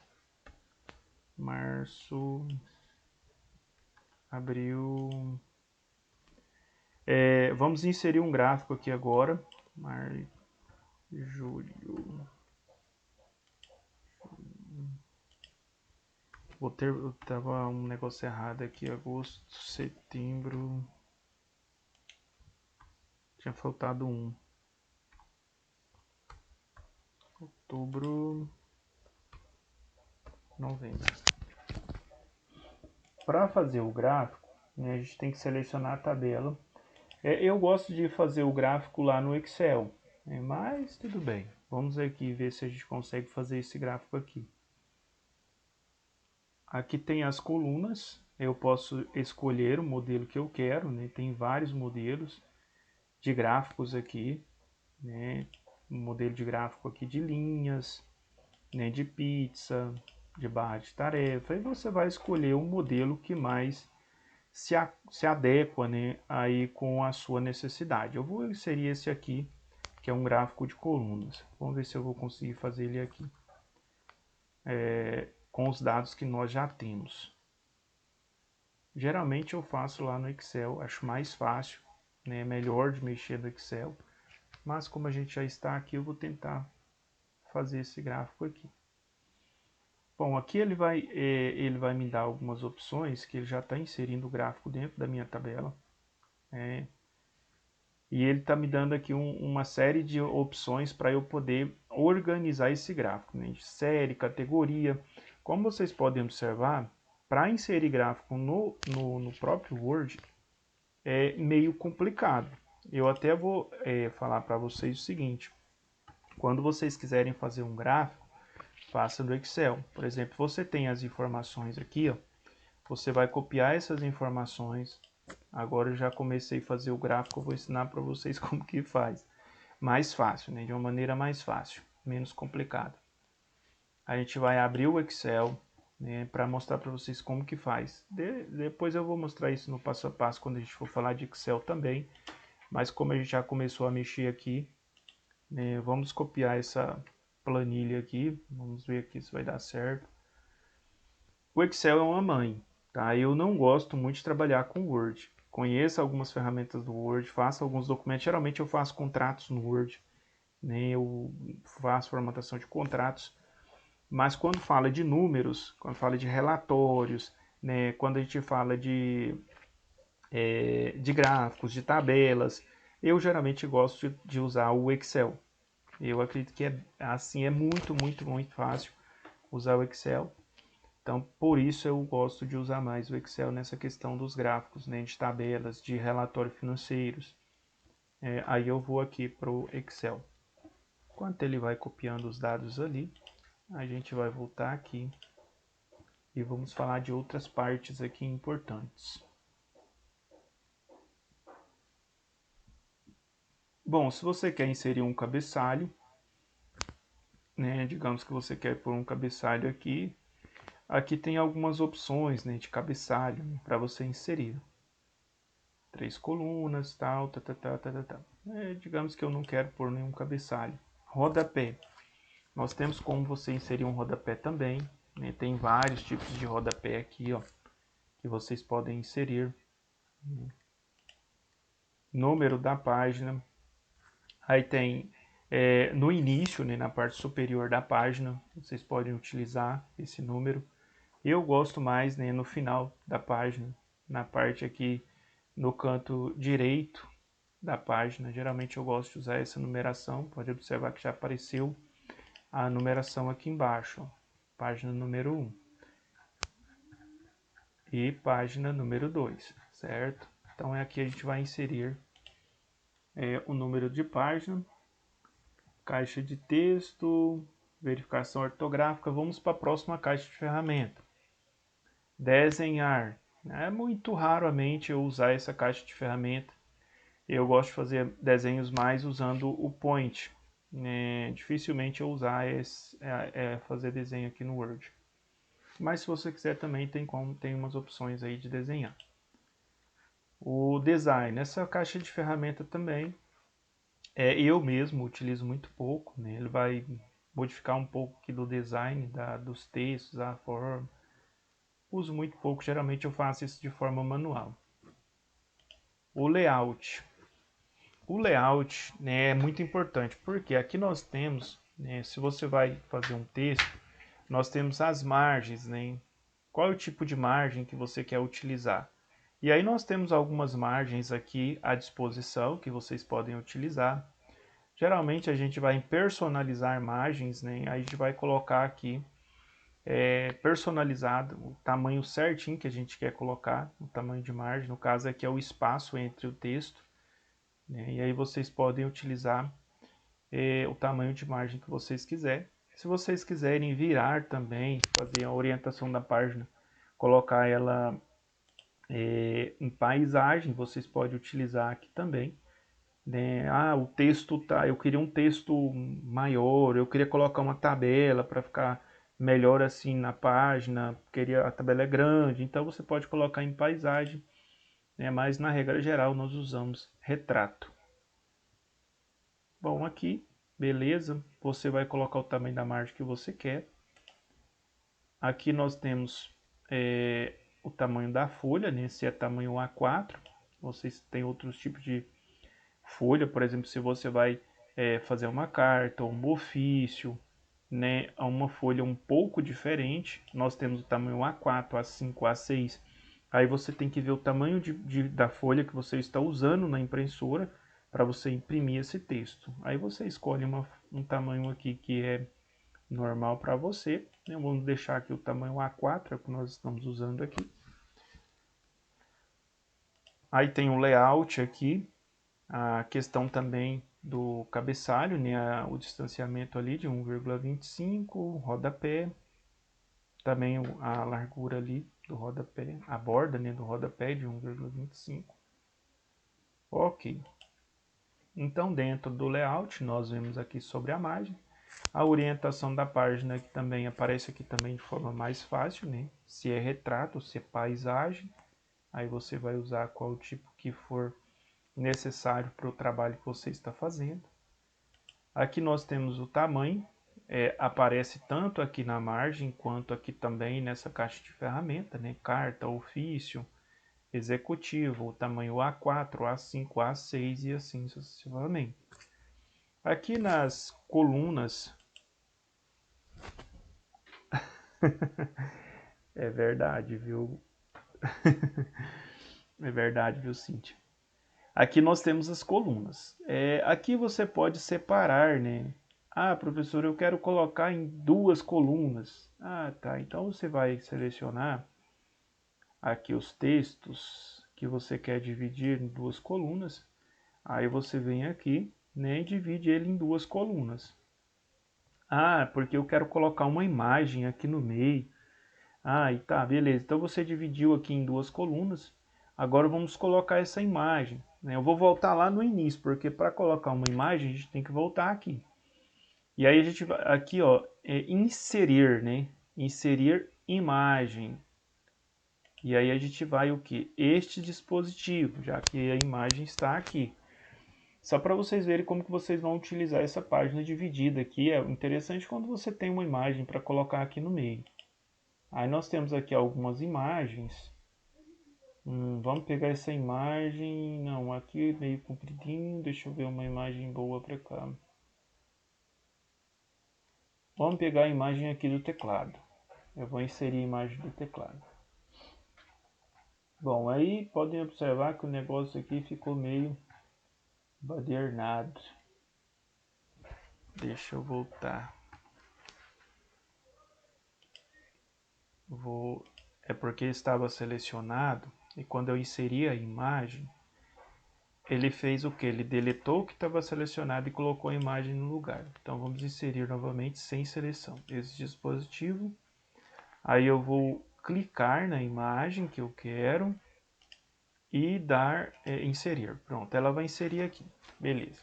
Março, abril. Vamos inserir um gráfico aqui agora. Julho. Tava um negócio errado aqui. Agosto, setembro. Tinha faltado um. Outubro, novembro. Para fazer o gráfico, né, a gente tem que selecionar a tabela. Eu gosto de fazer o gráfico lá no Excel, né, mas tudo bem. Vamos aqui ver se a gente consegue fazer esse gráfico aqui. Aqui tem as colunas. Eu posso escolher o modelo que eu quero, né? Tem vários modelos de gráficos aqui, né? Um modelo de gráfico aqui de linhas, né? De pizza, de barra de tarefa. E você vai escolher o modelo que mais se adequa, né, aí com a sua necessidade. Eu vou inserir esse aqui, que é um gráfico de colunas. Vamos ver se eu vou conseguir fazer ele aqui. Com os dados que nós já temos. Geralmente eu faço lá no Excel, acho mais fácil, né, melhor de mexer no Excel. Mas como a gente já está aqui, eu vou tentar fazer esse gráfico aqui. Bom, aqui ele vai me dar algumas opções, que ele já está inserindo o gráfico dentro da minha tabela. E ele está me dando aqui uma série de opções para eu poder organizar esse gráfico, né? Série, categoria. Como vocês podem observar, para inserir gráfico no próprio Word é meio complicado. Eu até vou falar para vocês o seguinte: quando vocês quiserem fazer um gráfico, faça no Excel. Por exemplo, você tem as informações aqui, ó, você vai copiar essas informações. Agora eu já comecei a fazer o gráfico, eu vou ensinar para vocês como que faz. Mais fácil, né? De uma maneira mais fácil, menos complicada. A gente vai abrir o Excel, né, para mostrar para vocês como que faz. Depois eu vou mostrar isso no passo a passo quando a gente for falar de Excel também. Mas como a gente já começou a mexer aqui, né, vamos copiar essa planilha aqui. Vamos ver aqui se vai dar certo. O Excel é uma mãe, tá? Eu não gosto muito de trabalhar com Word. Conheço algumas ferramentas do Word, faço alguns documentos. Geralmente eu faço contratos no Word, né? Eu faço formatação de contratos. Mas quando fala de números, quando fala de relatórios, né? Quando a gente fala de gráficos, de tabelas, eu geralmente gosto de usar o Excel. Eu acredito que assim é muito, muito, muito fácil usar o Excel. Então, por isso eu gosto de usar mais o Excel nessa questão dos gráficos, né, de tabelas, de relatórios financeiros. Aí eu vou aqui para o Excel. Enquanto ele vai copiando os dados ali, a gente vai voltar aqui e vamos falar de outras partes aqui importantes. Bom, se você quer inserir um cabeçalho, né, digamos que você quer pôr um cabeçalho aqui, aqui tem algumas opções, né, de cabeçalho, né, para você inserir. 3 colunas, tal, digamos que eu não quero pôr nenhum cabeçalho. Rodapé. Nós temos como você inserir um rodapé também, né, tem vários tipos de rodapé aqui, ó, que vocês podem inserir. Número da página. Aí tem no início, né, na parte superior da página, vocês podem utilizar esse número. Eu gosto mais, né, no final da página, na parte aqui no canto direito da página. Geralmente eu gosto de usar essa numeração. Pode observar que já apareceu a numeração aqui embaixo. Ó. Página número 1 e página número 2, certo? Então aqui a gente vai inserir o número de página, caixa de texto, verificação ortográfica. Vamos para a próxima caixa de ferramenta. Desenhar. É muito raramente eu usar essa caixa de ferramenta. Eu gosto de fazer desenhos mais usando o Point. Dificilmente eu usar fazer desenho aqui no Word. Mas se você quiser também tem umas opções aí de desenhar. O design, essa caixa de ferramenta também, eu mesmo utilizo muito pouco, né? Ele vai modificar um pouco aqui do design, dos textos, a forma. Uso muito pouco, geralmente eu faço isso de forma manual. O layout. O layout, né, é muito importante, porque aqui nós temos, né, se você vai fazer um texto, nós temos as margens, né? Qual é o tipo de margem que você quer utilizar? E aí nós temos algumas margens aqui à disposição que vocês podem utilizar. Geralmente a gente vai personalizar margens, né? Aí a gente vai colocar aqui personalizado o tamanho certinho que a gente quer colocar, o tamanho de margem. No caso aqui é o espaço entre o texto, né? E aí vocês podem utilizar o tamanho de margem que vocês quiserem. Se vocês quiserem virar também, fazer a orientação da página, colocar ela em paisagem, vocês podem utilizar aqui também. Né? O texto tá, eu queria um texto maior, eu queria colocar uma tabela para ficar melhor assim na página, a tabela é grande, então você pode colocar em paisagem, né? Mas na regra geral nós usamos retrato. Bom, aqui, beleza, você vai colocar o tamanho da margem que você quer. Aqui nós temos o tamanho da folha, né? Se é tamanho A4, vocês têm outros tipos de folha, por exemplo, se você vai fazer uma carta, um ofício, né, uma folha um pouco diferente, nós temos o tamanho A4, A5, A6, aí você tem que ver o tamanho da folha que você está usando na impressora para você imprimir esse texto. Aí você escolhe um tamanho aqui que é normal para você, né? Vamos deixar aqui o tamanho A4, é o que nós estamos usando aqui. Aí tem o layout aqui, a questão também do cabeçalho, né, o distanciamento ali de 1,25, rodapé, também a largura ali do rodapé, a borda, né, do rodapé de 1,25. Ok. Então dentro do layout nós vemos aqui sobre a margem, a orientação da página que também aparece aqui também de forma mais fácil, né? Se é retrato, se é paisagem, aí você vai usar qual tipo que for necessário para o trabalho que você está fazendo. Aqui nós temos o tamanho, aparece tanto aqui na margem quanto aqui também nessa caixa de ferramenta, né? Carta, ofício, executivo, o tamanho A4, A5, A6 e assim sucessivamente. Aqui nas colunas, é verdade, viu? É verdade, viu, Cíntia? Aqui nós temos as colunas. Aqui você pode separar, né? Professor, eu quero colocar em 2 colunas. Tá. Então você vai selecionar aqui os textos que você quer dividir em 2 colunas. Aí você vem aqui, né, e divide ele em 2 colunas. Ah, porque eu quero colocar uma imagem aqui no meio. Ah, e tá, beleza. Então você dividiu aqui em duas colunas. Agora vamos colocar essa imagem, né? Eu vou voltar lá no início, porque para colocar uma imagem a gente tem que voltar aqui. E aí a gente vai aqui, ó, inserir, né? Inserir imagem. E aí a gente vai o que? Este dispositivo, já que a imagem está aqui. Só para vocês verem como que vocês vão utilizar essa página dividida aqui. É interessante quando você tem uma imagem para colocar aqui no meio. Aí nós temos aqui algumas imagens. Vamos pegar essa imagem. Não, aqui meio compridinho. Deixa eu ver uma imagem boa para cá. Vamos pegar a imagem aqui do teclado. Eu vou inserir a imagem do teclado. Bom, aí podem observar que o negócio aqui ficou meio badernado. Deixa eu voltar. É porque estava selecionado e quando eu inseri a imagem, ele fez o que? Ele deletou o que estava selecionado e colocou a imagem no lugar. Então vamos inserir novamente sem seleção. Esse dispositivo. Aí eu vou clicar na imagem que eu quero e dar inserir. Pronto, ela vai inserir aqui. Beleza.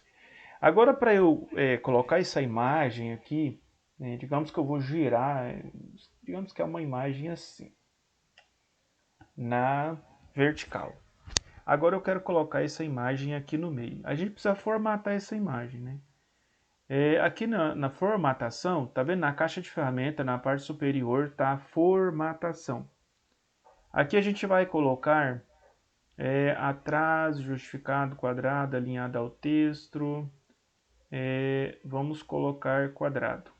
Agora para eu colocar essa imagem aqui, né, digamos que eu vou girar, digamos que é uma imagem assim, na vertical. Agora eu quero colocar essa imagem aqui no meio. A gente precisa formatar essa imagem, né? Aqui na formatação, tá vendo? Na caixa de ferramenta, na parte superior, tá a formatação. Aqui a gente vai colocar atrás, justificado, quadrado, alinhado ao texto. Vamos colocar quadrado.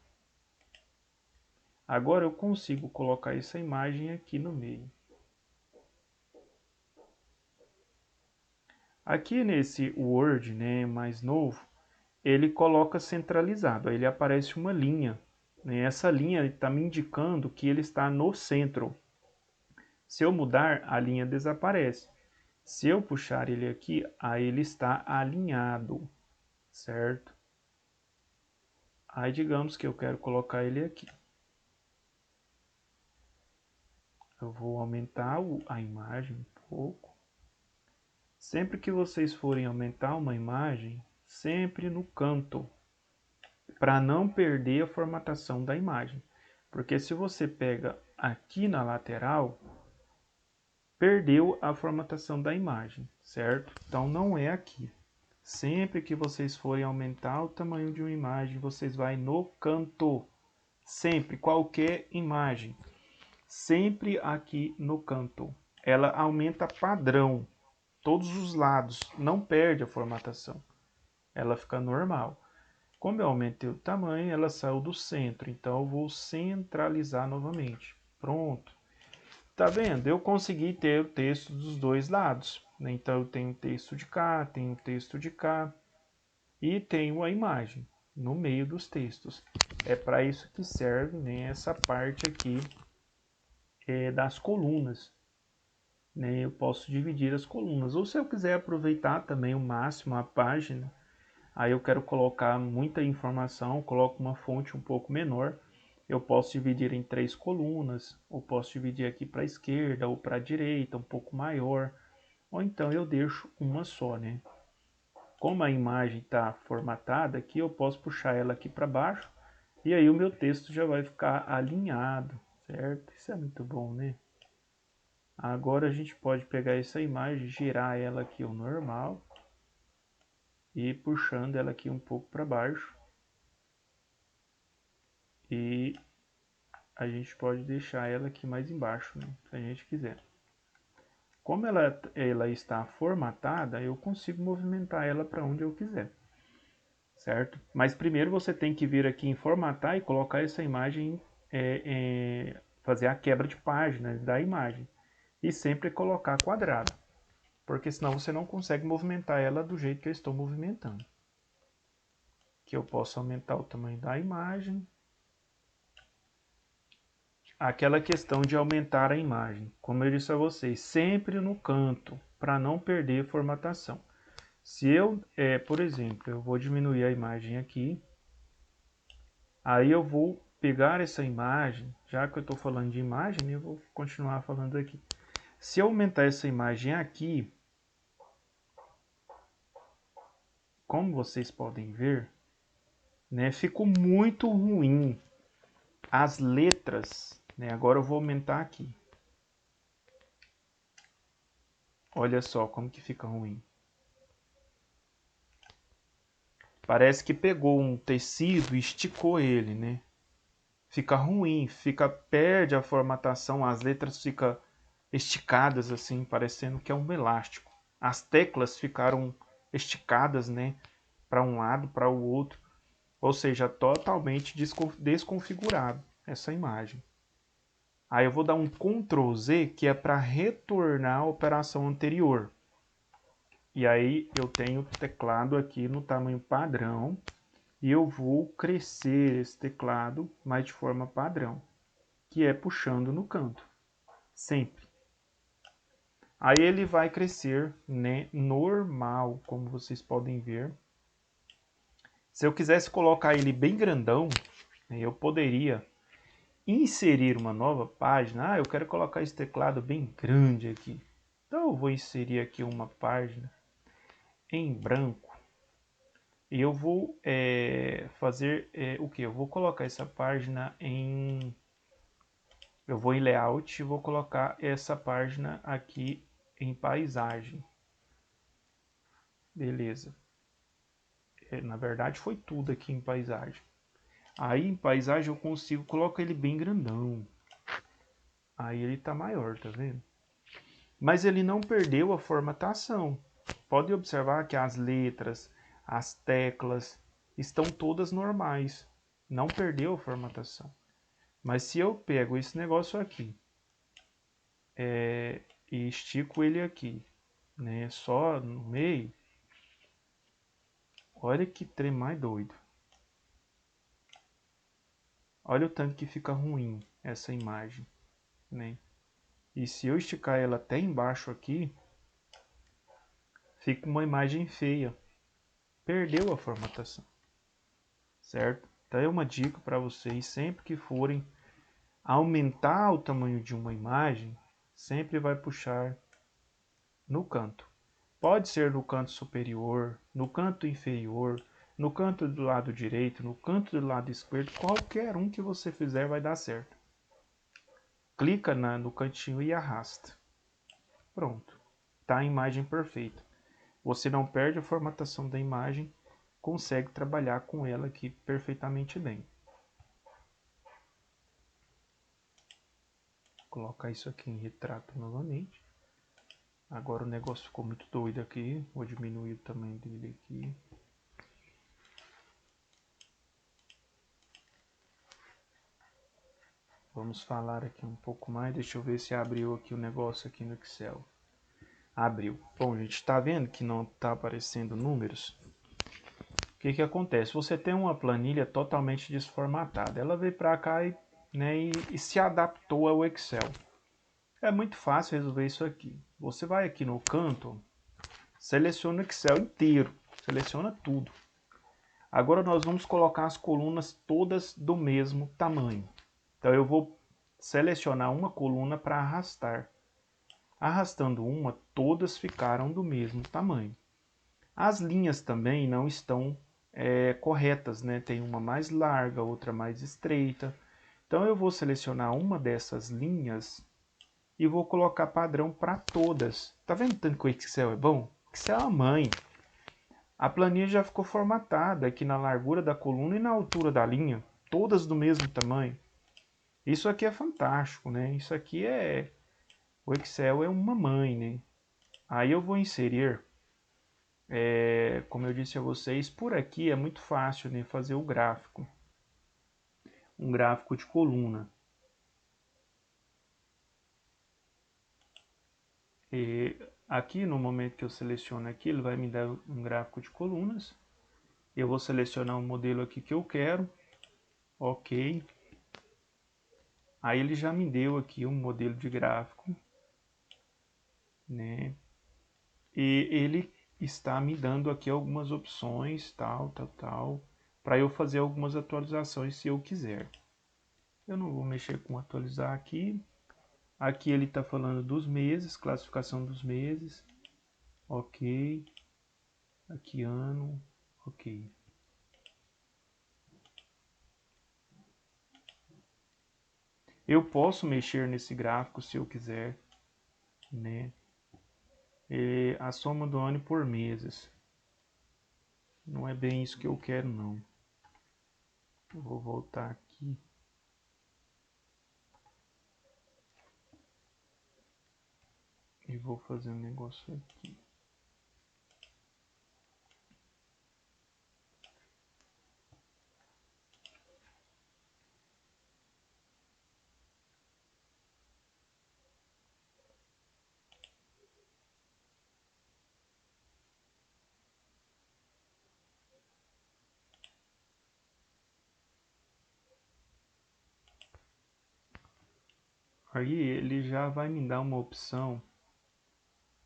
Agora eu consigo colocar essa imagem aqui no meio. Aqui nesse Word, né, mais novo, ele coloca centralizado, aí ele aparece uma linha, né? Essa linha está me indicando que ele está no centro. Se eu mudar, a linha desaparece. Se eu puxar ele aqui, aí ele está alinhado, certo? Aí digamos que eu quero colocar ele aqui. Eu vou aumentar a imagem um pouco. Sempre que vocês forem aumentar uma imagem, sempre no canto, para não perder a formatação da imagem. Porque se você pega aqui na lateral, perdeu a formatação da imagem, certo? Então não é aqui. Sempre que vocês forem aumentar o tamanho de uma imagem, vocês vai no canto. Sempre, qualquer imagem. Sempre aqui no canto. Ela aumenta padrão. Todos os lados. Não perde a formatação. Ela fica normal. Como eu aumentei o tamanho, ela saiu do centro. Então eu vou centralizar novamente. Pronto. Tá vendo? Eu consegui ter o texto dos dois lados, né? Então eu tenho o texto de cá, tenho o texto de cá e tenho a imagem no meio dos textos. É para isso que serve, né, essa parte aqui das colunas. Né? Eu posso dividir as colunas. Ou se eu quiser aproveitar também o máximo a página, aí eu quero colocar muita informação, coloco uma fonte um pouco menor. Eu posso dividir em 3 colunas, ou posso dividir aqui para a esquerda ou para a direita, um pouco maior, ou então eu deixo uma só, né? Como a imagem está formatada aqui, eu posso puxar ela aqui para baixo, e aí o meu texto já vai ficar alinhado, certo? Isso é muito bom, né? Agora a gente pode pegar essa imagem, girar ela aqui ao normal, e puxando ela aqui um pouco para baixo, e a gente pode deixar ela aqui mais embaixo, né, se a gente quiser. Como ela está formatada, eu consigo movimentar ela para onde eu quiser, certo? Mas primeiro você tem que vir aqui em formatar e colocar essa imagem, fazer a quebra de páginas da imagem. E sempre colocar quadrado, porque senão você não consegue movimentar ela do jeito que eu estou movimentando. Aqui eu posso aumentar o tamanho da imagem. Aquela questão de aumentar a imagem, como eu disse a vocês, sempre no canto, para não perder formatação. Se eu, por exemplo, eu vou diminuir a imagem aqui, Aí eu vou pegar essa imagem, já que eu estou falando de imagem, eu vou continuar falando aqui. Se eu aumentar essa imagem aqui, como vocês podem ver, né, ficou muito ruim as letras, né? Agora eu vou aumentar aqui. Olha só como que fica ruim. Parece que pegou um tecido e esticou ele, né? Fica ruim, perde a formatação, as letras ficam esticadas assim, parecendo que é um elástico. As teclas ficaram esticadas, né, para um lado, para o outro, ou seja, totalmente desconfigurado essa imagem. Aí eu vou dar um Ctrl Z, que é para retornar a operação anterior. E aí eu tenho o teclado aqui no tamanho padrão, e eu vou crescer esse teclado, mas de forma padrão, que é puxando no canto, sempre. Aí ele vai crescer, né, normal, como vocês podem ver. Se eu quisesse colocar ele bem grandão, né, eu poderia inserir uma nova página. Ah, eu quero colocar esse teclado bem grande aqui. Então eu vou inserir aqui uma página em branco. E eu vou fazer o que? Eu vou colocar essa página em... Eu vou em Layout e vou colocar essa página aqui em Paisagem. Beleza. Na verdade foi tudo aqui em Paisagem. Aí em Paisagem eu consigo colocar ele bem grandão. Aí ele tá maior, tá vendo? Mas ele não perdeu a formatação. Pode observar que as letras, as teclas estão todas normais. Não perdeu a formatação. Mas se eu pego esse negócio aqui e estico ele aqui, né, só no meio, olha que trem mais doido. Olha o tanto que fica ruim essa imagem, né? E se eu esticar ela até embaixo aqui, fica uma imagem feia. Perdeu a formatação, certo? Então é uma dica para vocês, sempre que forem aumentar o tamanho de uma imagem, sempre vai puxar no canto. Pode ser no canto superior, no canto inferior, no canto do lado direito, no canto do lado esquerdo, qualquer um que você fizer vai dar certo. Clica no cantinho e arrasta. Pronto, está a imagem perfeita. Você não perde a formatação da imagem, consegue trabalhar com ela aqui perfeitamente bem. Vou colocar isso aqui em retrato novamente. Agora o negócio ficou muito doido aqui. Vou diminuir o tamanho dele aqui. Vamos falar aqui um pouco mais. Deixa eu ver se abriu aqui o negócio aqui no Excel. Abriu. Bom, gente, está vendo que não está aparecendo números? O que acontece? Você tem uma planilha totalmente desformatada. Ela veio para cá e se adaptou ao Excel. É muito fácil resolver isso aqui. Você vai aqui no canto, seleciona o Excel inteiro, seleciona tudo. Agora nós vamos colocar as colunas todas do mesmo tamanho. Então eu vou selecionar uma coluna para arrastar. Arrastando uma, todas ficaram do mesmo tamanho. As linhas também não estão corretas, né? Tem uma mais larga, outra mais estreita. Então eu vou selecionar uma dessas linhas e vou colocar padrão para todas. Tá vendo tanto que o Excel é bom? Excel é a mãe. A planilha já ficou formatada aqui na largura da coluna e na altura da linha, todas do mesmo tamanho. Isso aqui é fantástico, né? Isso aqui o Excel é uma mãe, né? Aí eu vou inserir, como eu disse a vocês, por aqui é muito fácil, né, fazer o gráfico. Um gráfico de coluna. E aqui, no momento que eu seleciono aqui, ele vai me dar um gráfico de colunas. Eu vou selecionar um modelo aqui que eu quero. Ok. Aí ele já me deu aqui um modelo de gráfico, né? E ele está me dando aqui algumas opções, tal. para eu fazer algumas atualizações se eu quiser. Eu não vou mexer com atualizar aqui. Aqui ele está falando dos meses, classificação dos meses. Ok. Aqui ano. Ok. Eu posso mexer nesse gráfico se eu quiser, né? A soma do ano por meses. Não é bem isso que eu quero, não. Eu vou voltar aqui. E vou fazer um negócio aqui. Aí ele já vai me dar uma opção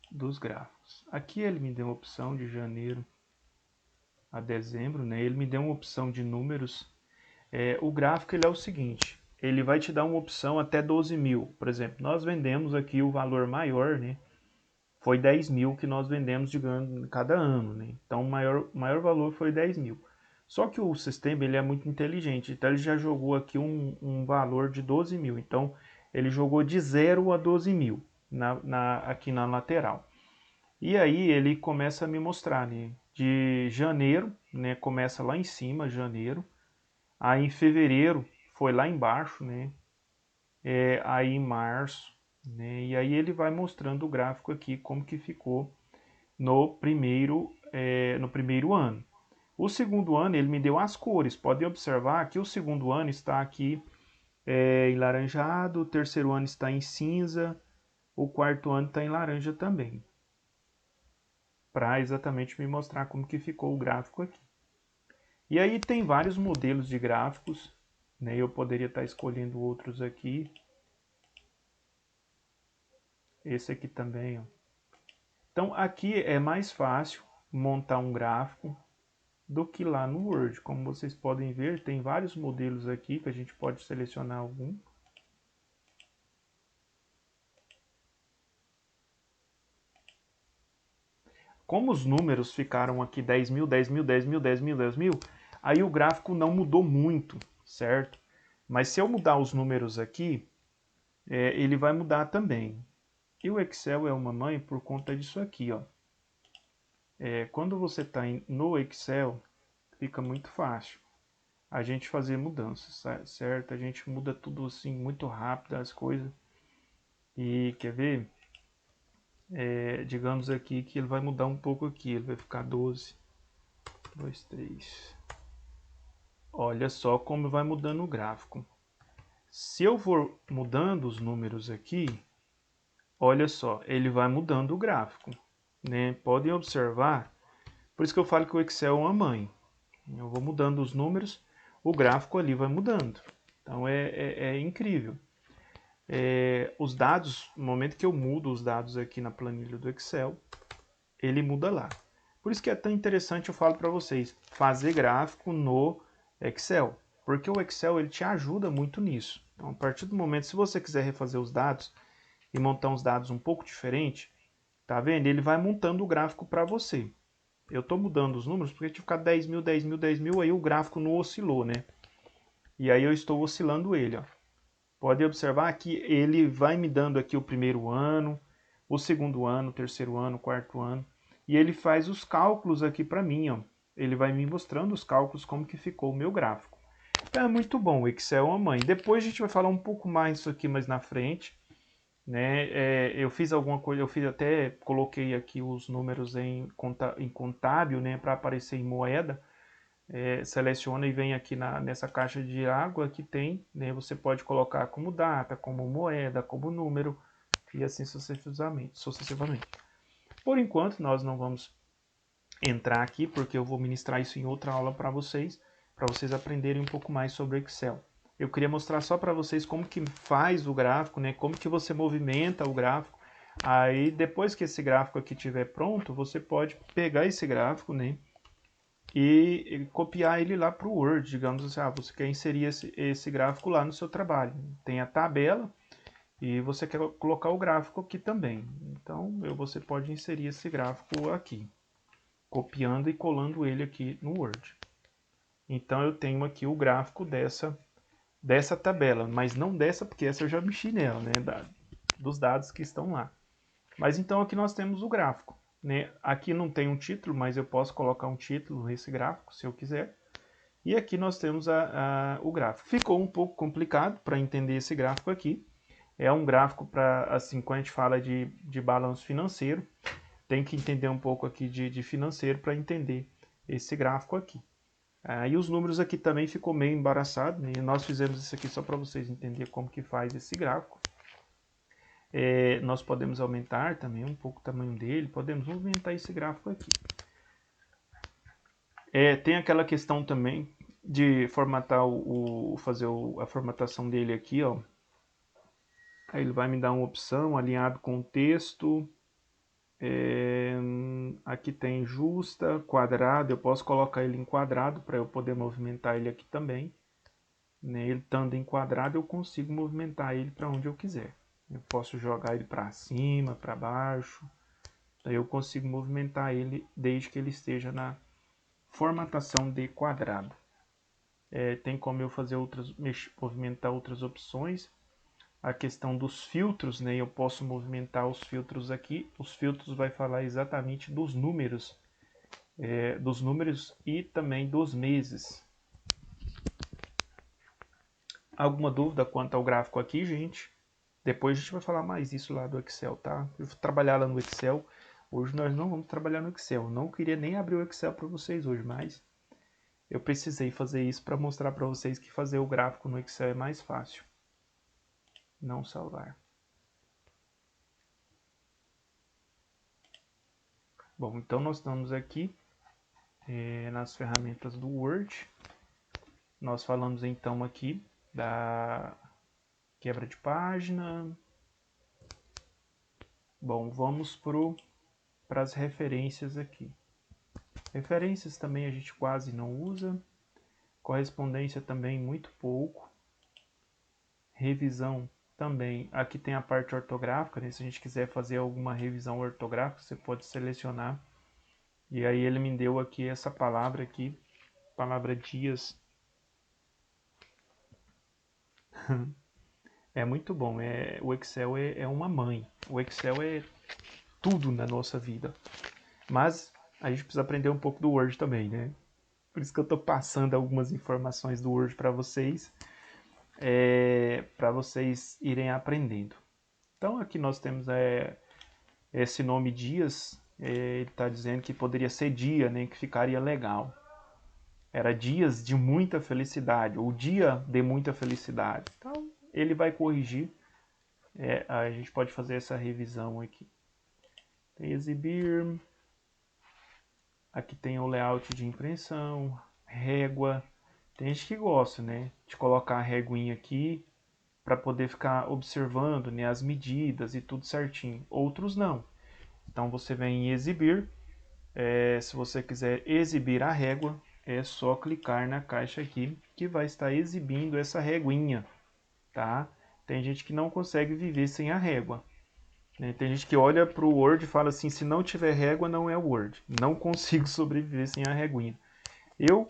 dos gráficos. Aqui ele me deu uma opção de janeiro a dezembro, né? Ele me deu uma opção de números. O gráfico ele é o seguinte, ele vai te dar uma opção até 12 mil. Por exemplo, nós vendemos aqui o valor maior, né? Foi 10 mil que nós vendemos de cada ano, né? Então o maior valor foi 10 mil. Só que o sistema ele é muito inteligente, então ele já jogou aqui um valor de 12 mil. Então ele jogou de 0 a 12 mil aqui na lateral. E aí ele começa a me mostrar, né? De janeiro, né? Começa lá em cima, janeiro. Aí em fevereiro foi lá embaixo, né? Aí em março, né? E aí ele vai mostrando o gráfico aqui como que ficou no primeiro ano. O segundo ano ele me deu as cores. Pode observar que o segundo ano está aqui em laranjado, o terceiro ano está em cinza, o quarto ano está em laranja também, para exatamente me mostrar como que ficou o gráfico aqui. E aí tem vários modelos de gráficos, né? Eu poderia estar escolhendo outros aqui. Esse aqui também, ó. Então aqui é mais fácil montar um gráfico do que lá no Word. Como vocês podem ver, tem vários modelos aqui que a gente pode selecionar algum. Como os números ficaram aqui 10 mil, 10 mil, 10 mil, 10 mil, 10 mil, aí o gráfico não mudou muito, certo? Mas se eu mudar os números aqui, ele vai mudar também. E o Excel é uma mãe por conta disso aqui, ó. Quando você está no Excel, fica muito fácil a gente fazer mudanças, certo? A gente muda tudo assim muito rápido as coisas. E quer ver? Digamos aqui que ele vai mudar um pouco aqui, ele vai ficar 12, 2, 3. Olha só como vai mudando o gráfico. Se eu for mudando os números aqui, olha só, ele vai mudando o gráfico, né? Podem observar, por isso que eu falo que o Excel é uma mãe. Eu vou mudando os números, o gráfico ali vai mudando. Então é incrível. Os dados, no momento que eu mudo os dados aqui na planilha do Excel, ele muda lá. Por isso que é tão interessante, eu falo para vocês, fazer gráfico no Excel. Porque o Excel ele te ajuda muito nisso. Então, a partir do momento, se você quiser refazer os dados e montar uns dados um pouco diferente, tá vendo? Ele vai montando o gráfico para você. Eu estou mudando os números porque tinha ficado 10 mil, 10 mil, 10 mil, aí o gráfico não oscilou, né? E aí eu estou oscilando ele, ó. Pode observar que ele vai me dando aqui o primeiro ano, o segundo ano, o terceiro ano, o quarto ano. E ele faz os cálculos aqui para mim, ó. Ele vai me mostrando os cálculos, como que ficou o meu gráfico. Então é muito bom, o Excel é uma mãe. Depois a gente vai falar um pouco mais disso aqui mais na frente. Né? Eu fiz alguma coisa, até coloquei aqui os números em contábil, né, para aparecer em moeda. Seleciona e vem aqui nessa caixa de água que tem, né, você pode colocar como data, como moeda, como número e assim sucessivamente. Por enquanto nós não vamos entrar aqui porque eu vou ministrar isso em outra aula para vocês aprenderem um pouco mais sobre Excel. Eu queria mostrar só para vocês como que faz o gráfico, né, como que você movimenta o gráfico. Aí depois que esse gráfico aqui estiver pronto, você pode pegar esse gráfico, né, e copiar ele lá para o Word. Digamos assim, você quer inserir esse gráfico lá no seu trabalho. Tem a tabela e você quer colocar o gráfico aqui também. Então você pode inserir esse gráfico aqui, copiando e colando ele aqui no Word. Então eu tenho aqui o gráfico dessa tabela, mas não dessa, porque essa eu já mexi nela, né, dos dados que estão lá. Mas então aqui nós temos o gráfico, né? Aqui não tem um título, mas eu posso colocar um título nesse gráfico, se eu quiser. E aqui nós temos o gráfico. Ficou um pouco complicado para entender esse gráfico aqui. É um gráfico para, assim, quando a gente fala de balanço financeiro, tem que entender um pouco aqui de financeiro para entender esse gráfico aqui. E os números aqui também ficou meio embaraçado, né? Nós fizemos isso aqui só para vocês entenderem como que faz esse gráfico. Nós podemos aumentar também um pouco o tamanho dele, podemos movimentar esse gráfico aqui. Tem aquela questão também de formatar fazer a formatação dele aqui, ó. Aí ele vai me dar uma opção, alinhado com o texto. Aqui tem justa, quadrado, eu posso colocar ele em quadrado para eu poder movimentar ele aqui também. Ele estando em quadrado, eu consigo movimentar ele para onde eu quiser. Eu posso jogar ele para cima, para baixo. Daí eu consigo movimentar ele desde que ele esteja na formatação de quadrado. Tem como eu fazer movimentar outras opções. A questão dos filtros, né? Eu posso movimentar os filtros aqui. Os filtros vai falar exatamente dos números e também dos meses. Alguma dúvida quanto ao gráfico aqui, gente? Depois a gente vai falar mais isso lá do Excel, tá? Eu vou trabalhar lá no Excel. Hoje nós não vamos trabalhar no Excel. Eu não queria nem abrir o Excel para vocês hoje, mas eu precisei fazer isso para mostrar para vocês que fazer o gráfico no Excel é mais fácil. Não salvar. Bom, então nós estamos aqui nas ferramentas do Word. Nós falamos então aqui da quebra de página. Bom, vamos para as referências aqui. Referências também a gente quase não usa. Correspondência também muito pouco. Revisão também. Aqui tem a parte ortográfica, né? Se a gente quiser fazer alguma revisão ortográfica, você pode selecionar. E aí ele me deu aqui essa palavra aqui, palavra dias. É muito bom. O Excel é uma mãe. O Excel é tudo na nossa vida. Mas a gente precisa aprender um pouco do Word também, né? Por isso que eu estou passando algumas informações do Word para vocês irem aprendendo. Então aqui nós temos esse nome dias, ele está dizendo que poderia ser dia, né, que ficaria legal. Era dias de muita felicidade, ou dia de muita felicidade. Então ele vai corrigir, a gente pode fazer essa revisão aqui. Tem exibir, aqui tem o layout de impressão, régua. Tem gente que gosta, né, de colocar a réguinha aqui para poder ficar observando, né, as medidas e tudo certinho. Outros não. Então você vem em exibir. Se você quiser exibir a régua, é só clicar na caixa aqui que vai estar exibindo essa réguinha, tá? Tem gente que não consegue viver sem a régua, né? Tem gente que olha para o Word e fala assim, se não tiver régua não é Word. Não consigo sobreviver sem a réguinha. Eu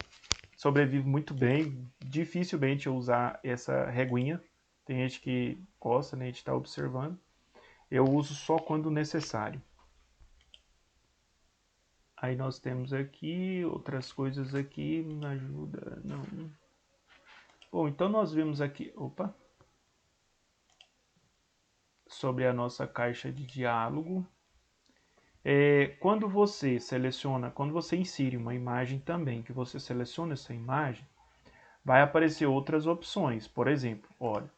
sobrevivo muito bem, dificilmente eu usar essa réguinha. Tem gente que gosta, né, de estar observando. Eu uso só quando necessário. Aí nós temos aqui outras coisas aqui, me ajuda, não. Bom, então nós vimos aqui, sobre a nossa caixa de diálogo. Quando você insere uma imagem também, que você seleciona essa imagem, vai aparecer outras opções. Por exemplo, olha,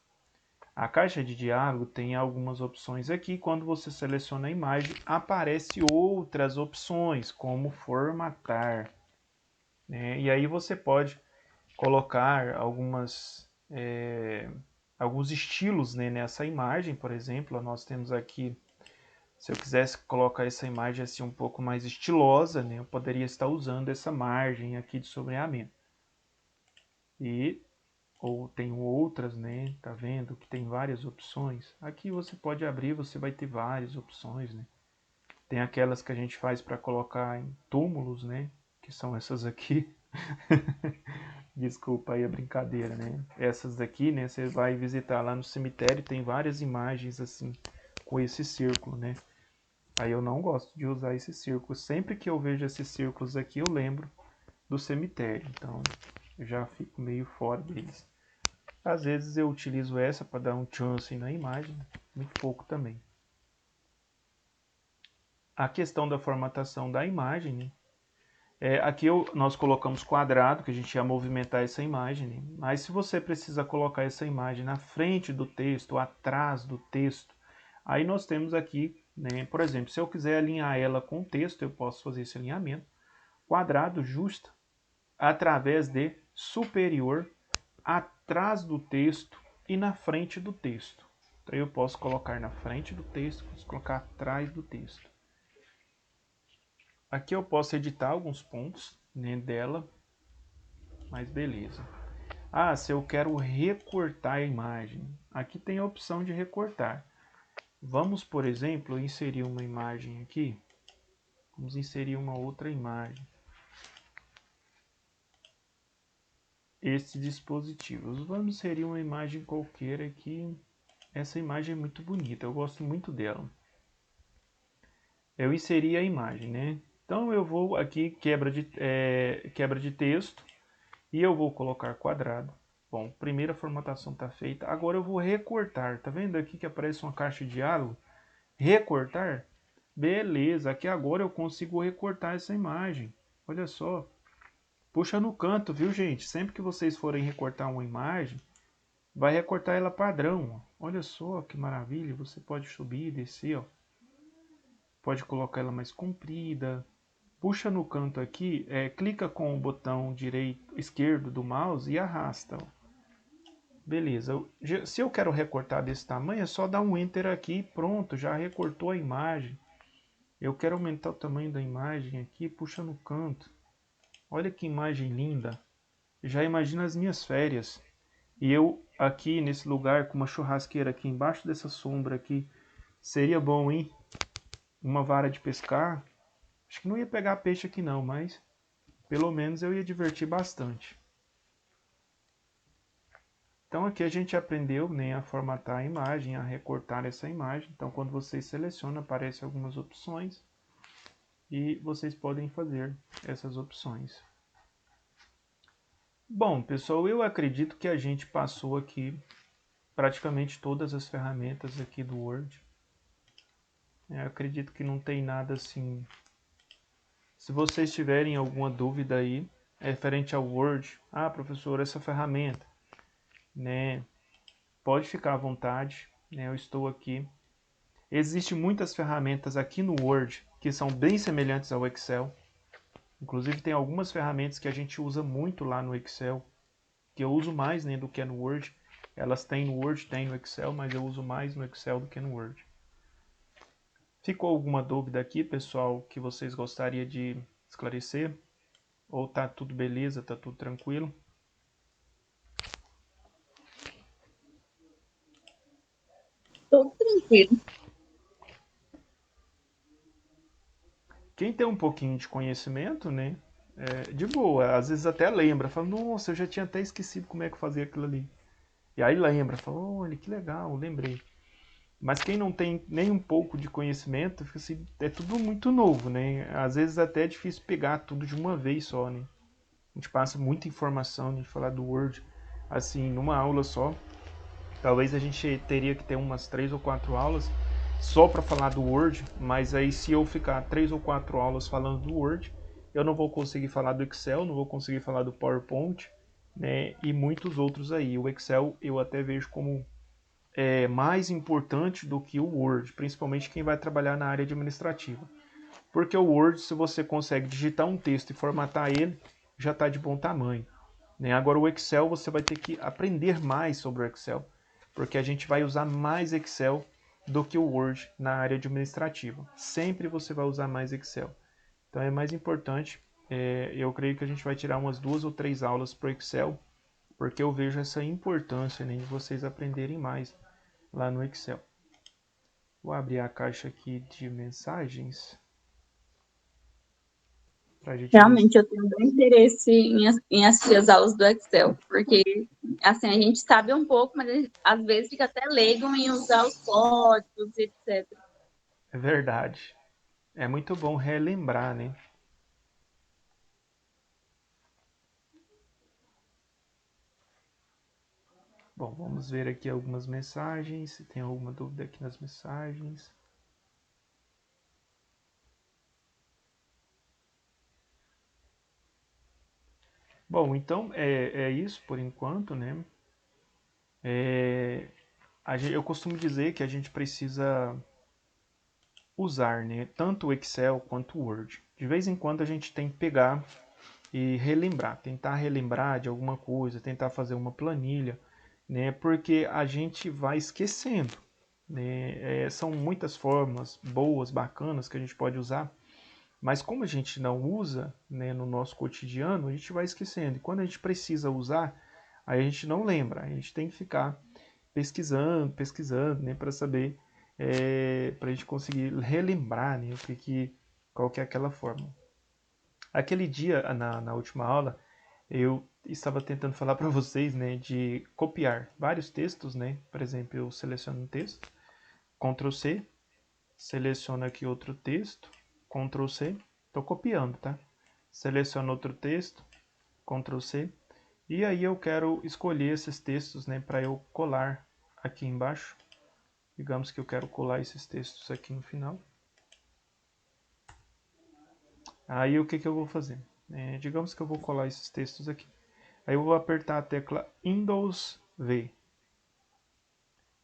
a caixa de diálogo tem algumas opções aqui. Quando você seleciona a imagem, aparece outras opções, como formatar, né? E aí você pode colocar alguns estilos, né, nessa imagem. Por exemplo, nós temos aqui Se eu quisesse colocar essa imagem assim um pouco mais estilosa, né, eu poderia estar usando essa margem aqui de sombreamento. Ou tenho outras, né, tá vendo que tem várias opções. Aqui você pode abrir, você vai ter várias opções, né. Tem aquelas que a gente faz para colocar em túmulos, né, que são essas aqui. Desculpa aí a brincadeira, né? Essas daqui, né, você vai visitar lá no cemitério, tem várias imagens assim com esse círculo, né? Aí eu não gosto de usar esse círculo. Sempre que eu vejo esses círculos aqui, eu lembro do cemitério. Então, eu já fico meio fora deles. Às vezes eu utilizo essa para dar um chance na imagem, muito pouco também. A questão da formatação da imagem, né? Aqui nós colocamos quadrado, que a gente ia movimentar essa imagem, né? Mas se você precisa colocar essa imagem na frente do texto, ou atrás do texto, aí nós temos aqui, né, por exemplo, se eu quiser alinhar ela com o texto, eu posso fazer esse alinhamento. Quadrado justa, através de superior, atrás do texto e na frente do texto. Então eu posso colocar na frente do texto, posso colocar atrás do texto. Aqui eu posso editar alguns pontos, né, dela, mas beleza. Ah, se eu quero recortar a imagem, aqui tem a opção de recortar. Vamos, por exemplo, inserir uma imagem aqui. Vamos inserir uma outra imagem. Este dispositivo. Vamos inserir uma imagem qualquer aqui. Essa imagem é muito bonita, eu gosto muito dela. Eu inseri a imagem, né? Então eu vou aqui, quebra de texto, e eu vou colocar quadrado. Bom, primeira formatação está feita. Agora eu vou recortar. Tá vendo aqui que aparece uma caixa de diálogo? Recortar? Beleza, aqui agora eu consigo recortar essa imagem. Olha só. Puxa no canto, viu, gente? Sempre que vocês forem recortar uma imagem, vai recortar ela padrão. Olha só que maravilha. Você pode subir e descer, ó. Pode colocar ela mais comprida. Puxa no canto aqui, clica com o botão esquerdo do mouse e arrasta. Ó. Beleza. Se eu quero recortar desse tamanho, é só dar um Enter aqui e pronto, já recortou a imagem. Eu quero aumentar o tamanho da imagem aqui, puxa no canto. Olha que imagem linda. Já imagina as minhas férias. E eu aqui nesse lugar com uma churrasqueira aqui embaixo dessa sombra aqui. Seria bom, hein? Uma vara de pescar. Acho que não ia pegar peixe aqui não, mas pelo menos eu ia divertir bastante. Então aqui a gente aprendeu, né, a formatar a imagem, a recortar essa imagem. Então quando vocês selecionam, aparecem algumas opções. E vocês podem fazer essas opções. Bom, pessoal, eu acredito que a gente passou aqui praticamente todas as ferramentas aqui do Word. Eu acredito que não tem nada assim. Se vocês tiverem alguma dúvida aí referente ao Word, professor, essa ferramenta, né, pode ficar à vontade, né, eu estou aqui. Existem muitas ferramentas aqui no Word que são bem semelhantes ao Excel. Inclusive tem algumas ferramentas que a gente usa muito lá no Excel, que eu uso mais, né, do que no Word. Elas têm no Word, tem no Excel, mas eu uso mais no Excel do que no Word. Ficou alguma dúvida aqui, pessoal, que vocês gostariam de esclarecer? Ou tá tudo beleza, tá tudo tranquilo? Tudo tranquilo. Quem tem um pouquinho de conhecimento, né, de boa, às vezes até lembra, fala, nossa, eu já tinha até esquecido como é que fazia aquilo ali. E aí lembra, fala, olha, que legal, lembrei. Mas quem não tem nem um pouco de conhecimento, fica assim, é tudo muito novo, né? Às vezes até é difícil pegar tudo de uma vez só, né? A gente passa muita informação, a gente falar do Word, assim, numa aula só. Talvez a gente teria que ter umas 3 ou 4 aulas só para falar do Word, mas aí se eu ficar 3 ou 4 aulas falando do Word, eu não vou conseguir falar do Excel, não vou conseguir falar do PowerPoint, né? E muitos outros aí. O Excel eu até vejo como mais importante do que o Word, principalmente quem vai trabalhar na área administrativa. Porque o Word, se você consegue digitar um texto e formatar ele, já está de bom tamanho. Né? Agora o Excel, você vai ter que aprender mais sobre o Excel, porque a gente vai usar mais Excel do que o Word na área administrativa. Sempre você vai usar mais Excel. Então é mais importante, eu creio que a gente vai tirar umas 2 ou 3 aulas para o Excel, porque eu vejo essa importância, né, de vocês aprenderem mais lá no Excel. Vou abrir a caixa aqui de mensagens para a gente ver. Realmente, eu tenho bem interesse em assistir as aulas do Excel, porque, assim, a gente sabe um pouco, mas às vezes fica até leigo em usar os códigos, etc. É verdade. É muito bom relembrar, né? Bom, vamos ver aqui algumas mensagens. Se tem alguma dúvida aqui nas mensagens. Bom, então é isso por enquanto, né? Eu costumo dizer que a gente precisa usar, né, tanto o Excel quanto o Word. De vez em quando a gente tem que pegar e relembrar, tentar relembrar de alguma coisa, tentar fazer uma planilha, né, porque a gente vai esquecendo, né, são muitas formas boas, bacanas que a gente pode usar, mas como a gente não usa, né, no nosso cotidiano, a gente vai esquecendo. E quando a gente precisa usar, aí a gente não lembra. A gente tem que ficar pesquisando, pesquisando, né, para saber, para a gente conseguir relembrar, né, qual que é aquela forma. Aquele dia, na última aula, eu estava tentando falar para vocês, né, de copiar vários textos, né? Por exemplo, eu seleciono um texto, Ctrl C, seleciono aqui outro texto, Ctrl C, estou copiando, tá? Seleciono outro texto, Ctrl C, e aí eu quero escolher esses textos, né, para eu colar aqui embaixo. Digamos que eu quero colar esses textos aqui no final. Aí o que eu vou fazer? Digamos que eu vou colar esses textos aqui. Aí eu vou apertar a tecla Windows V.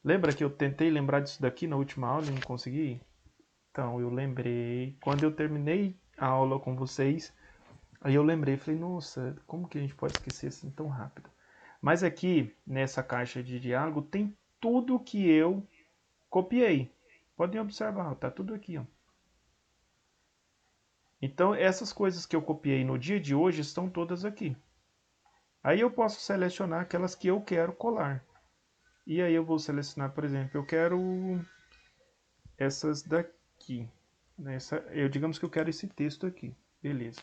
Lembra que eu tentei lembrar disso daqui na última aula e não consegui? Então eu lembrei. Quando eu terminei a aula com vocês, aí eu lembrei, falei, nossa, como que a gente pode esquecer assim tão rápido? Mas aqui, nessa caixa de diálogo, tem tudo que eu copiei. Podem observar, tá tudo aqui, ó. Então, essas coisas que eu copiei no dia de hoje estão todas aqui. Aí eu posso selecionar aquelas que eu quero colar. E aí eu vou selecionar, por exemplo, eu quero essas daqui. Digamos que eu quero esse texto aqui. Beleza.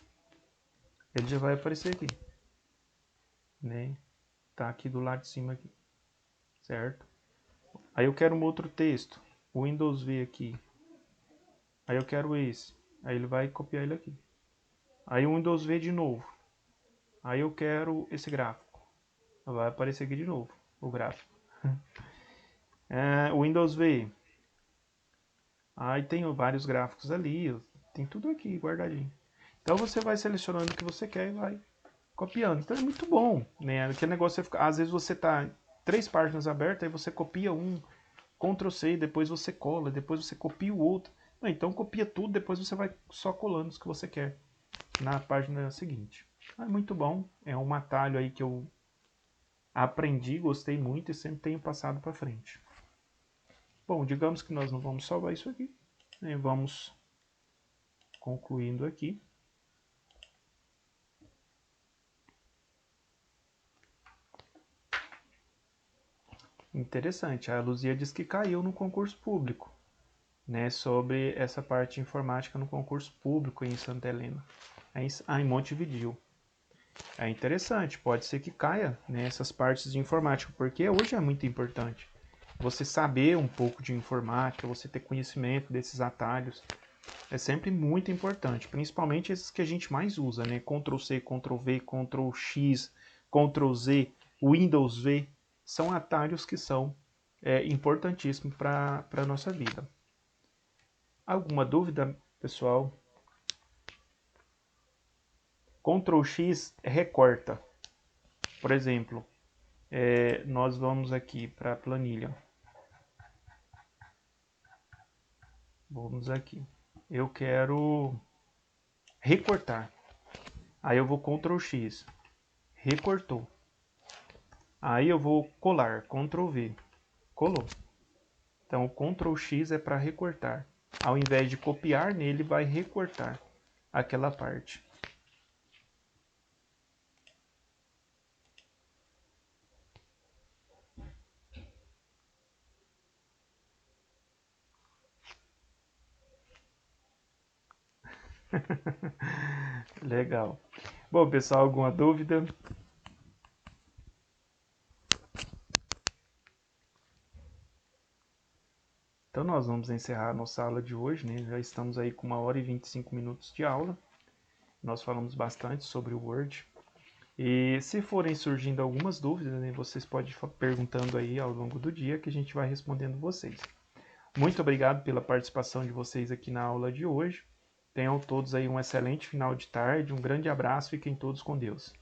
Ele já vai aparecer aqui. Né? Tá aqui do lado de cima aqui. Certo? Aí eu quero um outro texto. O Windows V aqui. Aí eu quero esse. Aí ele vai copiar ele aqui. Aí o Windows V de novo. Aí eu quero esse gráfico. Vai aparecer aqui de novo o gráfico. O Windows V. Aí tem vários gráficos ali. Tem tudo aqui guardadinho. Então você vai selecionando o que você quer e vai copiando. Então é muito bom, né? Aquele negócio, às vezes você tá 3 páginas abertas, aí você copia um, Ctrl C, depois você cola, depois você copia o outro. Não, então copia tudo, depois você vai só colando os que você quer na página seguinte. É muito bom, é um atalho aí que eu aprendi, gostei muito e sempre tenho passado para frente. Bom, digamos que nós não vamos salvar isso aqui, né? Vamos concluindo aqui. Interessante, a Luzia diz que caiu no concurso público, né, sobre essa parte de informática no concurso público em Santa Helena, em Montevidéu. É interessante, pode ser que caia nessas partes de informática, porque hoje é muito importante você saber um pouco de informática, você ter conhecimento desses atalhos, é sempre muito importante, principalmente esses que a gente mais usa, né? Ctrl C, Ctrl V, Ctrl X, Ctrl Z, Windows V, são atalhos que são importantíssimos para a nossa vida. Alguma dúvida, pessoal? Ctrl X recorta. Por exemplo, nós vamos aqui para a planilha. Vamos aqui. Eu quero recortar. Aí eu vou Ctrl X. Recortou. Aí eu vou colar. Ctrl V. Colou. Então, o Ctrl X é para recortar. Ao invés de copiar nele, vai recortar aquela parte. Legal. Bom, pessoal, alguma dúvida? Então, nós vamos encerrar a nossa aula de hoje, né? Já estamos aí com 1 hora e 25 minutos de aula. Nós falamos bastante sobre o Word. E se forem surgindo algumas dúvidas, né, vocês podem ir perguntando aí ao longo do dia que a gente vai respondendo vocês. Muito obrigado pela participação de vocês aqui na aula de hoje. Tenham todos aí um excelente final de tarde, um grande abraço, fiquem todos com Deus.